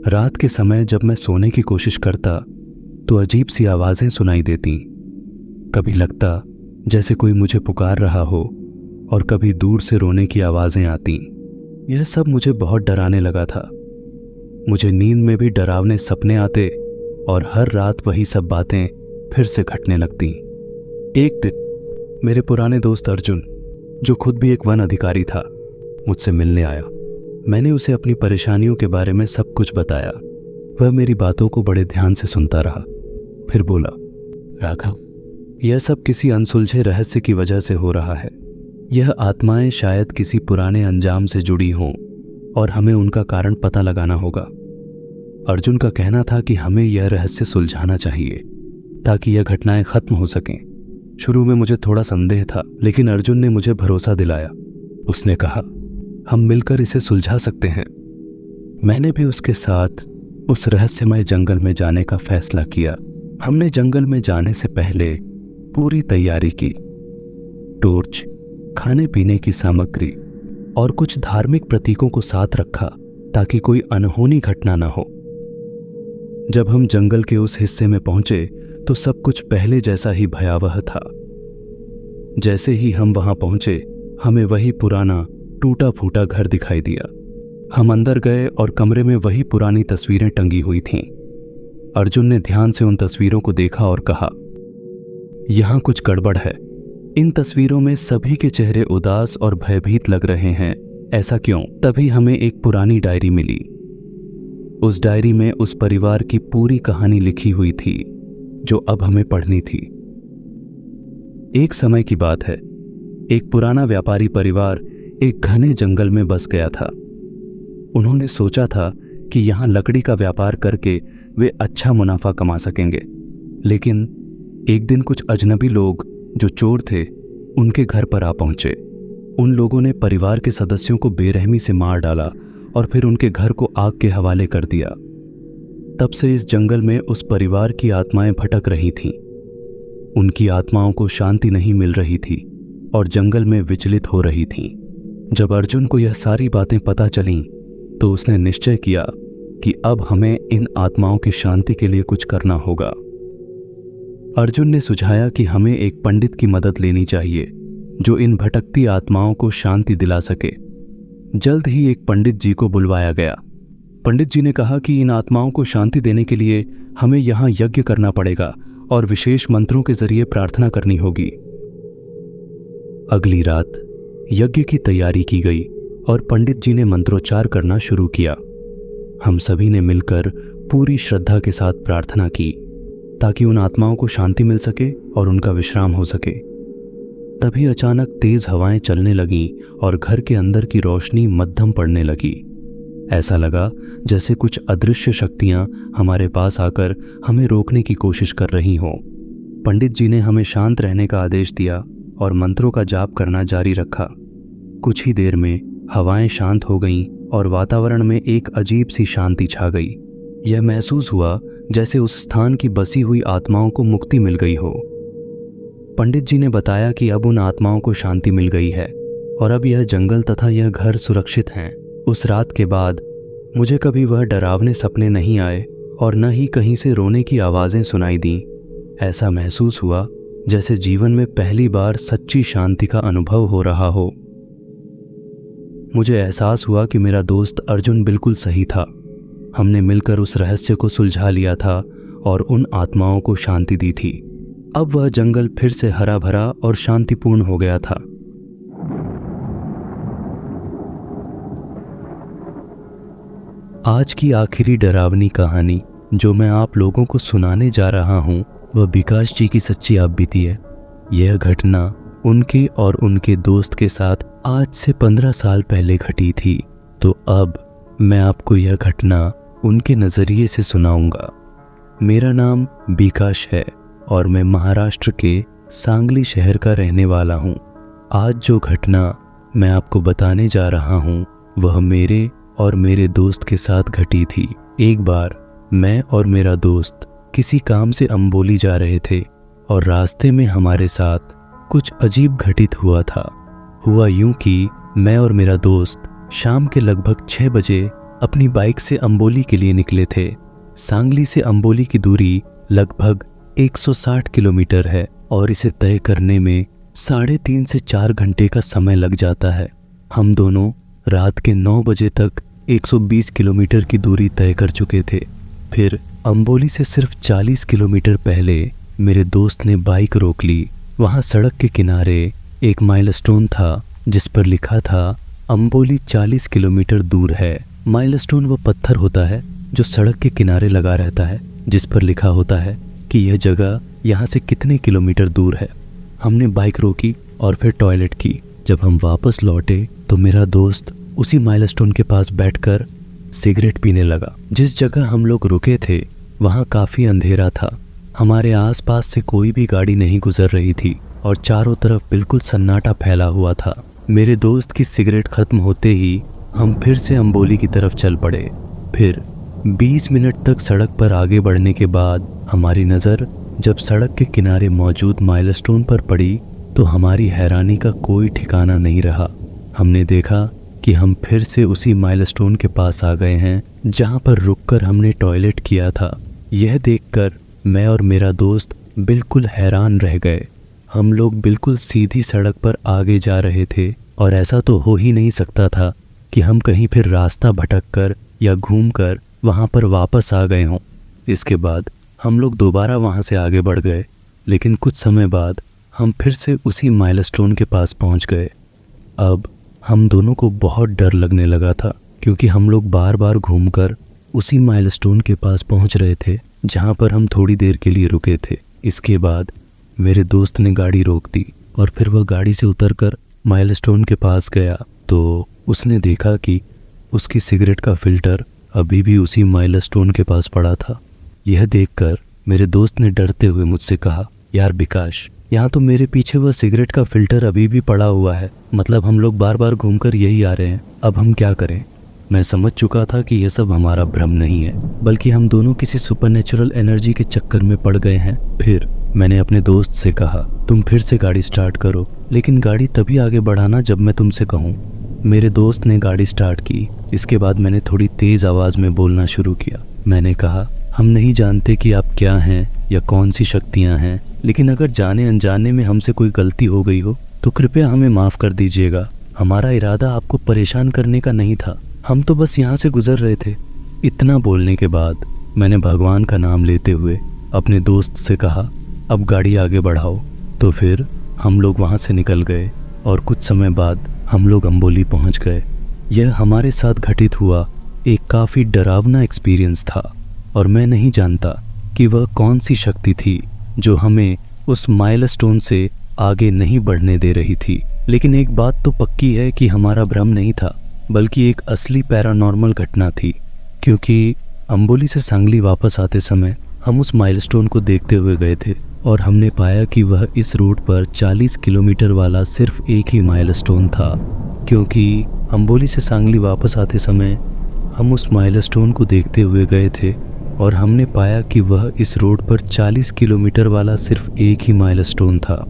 A: रात के समय जब मैं सोने की कोशिश करता तो अजीब सी आवाज़ें सुनाई देती। कभी लगता जैसे कोई मुझे पुकार रहा हो और कभी दूर से रोने की आवाज़ें आती। यह सब मुझे बहुत डराने लगा था। मुझे नींद में भी डरावने सपने आते और हर रात वही सब बातें फिर से घटने लगती। एक दिन मेरे पुराने दोस्त अर्जुन, जो खुद भी एक वन अधिकारी था, मुझसे मिलने आया। मैंने उसे अपनी परेशानियों के बारे में सब कुछ बताया। वह मेरी बातों को बड़े ध्यान से सुनता रहा, फिर बोला, राघव, यह सब किसी अनसुलझे रहस्य की वजह से हो रहा है। यह आत्माएं शायद किसी पुराने अंजाम से जुड़ी हों और हमें उनका कारण पता लगाना होगा। अर्जुन का कहना था कि हमें यह रहस्य सुलझाना चाहिए ताकि यह घटनाएं खत्म हो सकें। शुरू में मुझे थोड़ा संदेह था, लेकिन अर्जुन ने मुझे भरोसा दिलाया। उसने कहा, हम मिलकर इसे सुलझा सकते हैं। मैंने भी उसके साथ उस रहस्यमय जंगल में जाने का फैसला किया। हमने जंगल में जाने से पहले पूरी तैयारी की। टॉर्च, खाने पीने की सामग्री और कुछ धार्मिक प्रतीकों को साथ रखा ताकि कोई अनहोनी घटना न हो। जब हम जंगल के उस हिस्से में पहुंचे तो सब कुछ पहले जैसा ही भयावह था। जैसे ही हम वहां पहुंचे, हमें वही पुराना टूटा फूटा घर दिखाई दिया। हम अंदर गए और कमरे में वही पुरानी तस्वीरें टंगी हुई थीं। अर्जुन ने ध्यान से उन तस्वीरों को देखा और कहा, यहां कुछ गड़बड़ है। इन तस्वीरों में सभी के चेहरे उदास और भयभीत लग रहे हैं। ऐसा क्यों? तभी हमें एक पुरानी डायरी मिली। उस डायरी में उस परिवार की पूरी कहानी लिखी हुई थी जो अब हमें पढ़नी थी। एक समय की बात है, एक पुराना व्यापारी परिवार एक घने जंगल में बस गया था। उन्होंने सोचा था कि यहाँ लकड़ी का व्यापार करके वे अच्छा मुनाफा कमा सकेंगे। लेकिन एक दिन कुछ अजनबी लोग जो चोर थे, उनके घर पर आ पहुंचे। उन लोगों ने परिवार के सदस्यों को बेरहमी से मार डाला और फिर उनके घर को आग के हवाले कर दिया। तब से इस जंगल में उस परिवार की आत्माएं भटक रही थीं। उनकी आत्माओं को शांति नहीं मिल रही थी और जंगल में विचलित हो रही थीं। जब अर्जुन को यह सारी बातें पता चलीं, तो उसने निश्चय किया कि अब हमें इन आत्माओं की शांति के लिए कुछ करना होगा। अर्जुन ने सुझाया कि हमें एक पंडित की मदद लेनी चाहिए जो इन भटकती आत्माओं को शांति दिला सके। जल्द ही एक पंडित जी को बुलवाया गया। पंडित जी ने कहा कि इन आत्माओं को शांति देने के लिए हमें यहाँ यज्ञ करना पड़ेगा और विशेष मंत्रों के जरिए प्रार्थना करनी होगी। अगली रात यज्ञ की तैयारी की गई और पंडित जी ने मंत्रोच्चार करना शुरू किया। हम सभी ने मिलकर पूरी श्रद्धा के साथ प्रार्थना की ताकि उन आत्माओं को शांति मिल सके और उनका विश्राम हो सके। तभी अचानक तेज हवाएं चलने लगीं और घर के अंदर की रोशनी मध्यम पड़ने लगी। ऐसा लगा जैसे कुछ अदृश्य शक्तियां हमारे पास आकर हमें रोकने की कोशिश कर रही हों। पंडित जी ने हमें शांत रहने का आदेश दिया और मंत्रों का जाप करना जारी रखा। कुछ ही देर में हवाएं शांत हो गईं और वातावरण में एक अजीब सी शांति छा गई। यह महसूस हुआ जैसे उस स्थान की बसी हुई आत्माओं को मुक्ति मिल गई हो। पंडित जी ने बताया कि अब उन आत्माओं को शांति मिल गई है और अब यह जंगल तथा यह घर सुरक्षित हैं। उस रात के बाद मुझे कभी वह डरावने सपने नहीं आए और न ही कहीं से रोने की आवाज़ें सुनाई दीं। ऐसा महसूस हुआ जैसे जीवन में पहली बार सच्ची शांति का अनुभव हो रहा हो। मुझे एहसास हुआ कि मेरा दोस्त अर्जुन बिल्कुल सही था। हमने मिलकर उस रहस्य को सुलझा लिया था और उन आत्माओं को शांति दी थी। अब वह जंगल फिर से हरा भरा और शांतिपूर्ण हो गया था। आज की आखिरी डरावनी कहानी जो मैं आप लोगों को सुनाने जा रहा हूँ, वह विकास जी की सच्ची आपबीती है। यह घटना उनके और उनके दोस्त के साथ आज से 15 साल पहले घटी थी। तो अब मैं आपको यह घटना उनके नज़रिए से सुनाऊंगा। मेरा नाम विकास है और मैं महाराष्ट्र के सांगली शहर का रहने वाला हूँ। आज जो घटना मैं आपको बताने जा रहा हूँ वह मेरे और मेरे दोस्त के साथ घटी थी। एक बार मैं और मेरा दोस्त किसी काम से अंबोली जा रहे थे और रास्ते में हमारे साथ कुछ अजीब घटित हुआ था। हुआ यूं कि मैं और मेरा दोस्त शाम के लगभग 6 बजे अपनी बाइक से अंबोली के लिए निकले थे। सांगली से अंबोली की दूरी लगभग 160 किलोमीटर है और इसे तय करने में 3.5 से 4 घंटे का समय लग जाता है। हम दोनों रात के 9 बजे तक 120 किलोमीटर की दूरी तय कर चुके थे। फिर अंबोली से सिर्फ 40 किलोमीटर पहले मेरे दोस्त ने बाइक रोक ली वहाँ सड़क के किनारे एक माइलस्टोन था जिस पर लिखा था अंबोली 40 किलोमीटर दूर है। माइलस्टोन वो पत्थर होता है जो सड़क के किनारे लगा रहता है, जिस पर लिखा होता है कि यह जगह यहाँ से कितने किलोमीटर दूर है। हमने बाइक रोकी और फिर टॉयलेट की। जब हम वापस लौटे तो मेरा दोस्त उसी माइलस्टोन के पास बैठकर सिगरेट पीने लगा। जिस जगह हम लोग रुके थे वहाँ काफ़ी अंधेरा था। हमारे आसपास से कोई भी गाड़ी नहीं गुजर रही थी और चारों तरफ बिल्कुल सन्नाटा फैला हुआ था। मेरे दोस्त की सिगरेट खत्म होते ही हम फिर से अंबोली की तरफ चल पड़े। फिर 20 मिनट तक सड़क पर आगे बढ़ने के बाद हमारी नज़र जब सड़क के किनारे मौजूद माइलस्टोन पर पड़ी तो हमारी हैरानी का कोई ठिकाना नहीं रहा। हमने देखा कि हम फिर से उसी माइलस्टोन के पास आ गए हैं जहां पर रुककर हमने टॉयलेट किया था। यह देखकर मैं और मेरा दोस्त बिल्कुल हैरान रह गए। हम लोग बिल्कुल सीधी सड़क पर आगे जा रहे थे और ऐसा तो हो ही नहीं सकता था कि हम कहीं फिर रास्ता भटककर या घूमकर वहां पर वापस आ गए हों। इसके बाद हम लोग दोबारा वहां से आगे बढ़ गए, लेकिन कुछ समय बाद हम फिर से उसी माइलस्टोन के पास पहुंच गए। अब हम दोनों को बहुत डर लगने लगा था क्योंकि हम लोग बार बार घूमकर उसी माइलस्टोन के पास पहुंच रहे थे जहां पर हम थोड़ी देर के लिए रुके थे। इसके बाद मेरे दोस्त ने गाड़ी रोक दी और फिर वह गाड़ी से उतरकर माइलस्टोन के पास गया तो उसने देखा कि उसकी सिगरेट का फिल्टर अभी भी उसी माइलस्टोन के पास पड़ा था। यह देखकर मेरे दोस्त ने डरते हुए मुझसे कहा, यार विकास, यहाँ तो मेरे पीछे वह सिगरेट का फिल्टर अभी भी पड़ा हुआ है। मतलब हम लोग बार बार घूमकर यही आ रहे हैं, अब हम क्या करें? मैं समझ चुका था कि यह सब हमारा भ्रम नहीं है, बल्कि हम दोनों किसी सुपरनेचुरल एनर्जी के चक्कर में पड़ गए हैं। फिर मैंने अपने दोस्त से कहा, तुम फिर से गाड़ी स्टार्ट करो, लेकिन गाड़ी तभी आगे बढ़ाना जब मैं तुमसे कहूँ। मेरे दोस्त ने गाड़ी स्टार्ट की। इसके बाद मैंने थोड़ी तेज़ आवाज़ में बोलना शुरू किया। मैंने कहा, हम नहीं जानते कि आप क्या हैं या कौन सी शक्तियाँ हैं, लेकिन अगर जाने अनजाने में हमसे कोई गलती हो गई हो तो कृपया हमें माफ़ कर दीजिएगा। हमारा इरादा आपको परेशान करने का नहीं था, हम तो बस यहाँ से गुजर रहे थे। इतना बोलने के बाद मैंने भगवान का नाम लेते हुए अपने दोस्त से कहा, अब गाड़ी आगे बढ़ाओ। तो फिर हम लोग वहाँ से निकल गए और कुछ समय बाद हम लोग अंबोली पहुँच गए। यह हमारे साथ घटित हुआ एक काफ़ी डरावना एक्सपीरियंस था और मैं नहीं जानता कि वह कौन सी शक्ति थी जो हमें उस माइलस्टोन से आगे नहीं बढ़ने दे रही थी। लेकिन एक बात तो पक्की है कि हमारा भ्रम नहीं था, बल्कि एक असली पैरानॉर्मल घटना थी। क्योंकि अंबोली से सांगली वापस आते समय हम उस माइलस्टोन को देखते हुए गए थे और हमने पाया कि वह इस रूट पर 40 किलोमीटर वाला सिर्फ एक ही माइलस्टोन था। क्योंकि अंबोली से सांगली वापस आते समय हम उस माइलस्टोन को देखते हुए गए थे और हमने पाया कि वह इस रोड पर 40 किलोमीटर वाला सिर्फ एक ही माइलस्टोन था।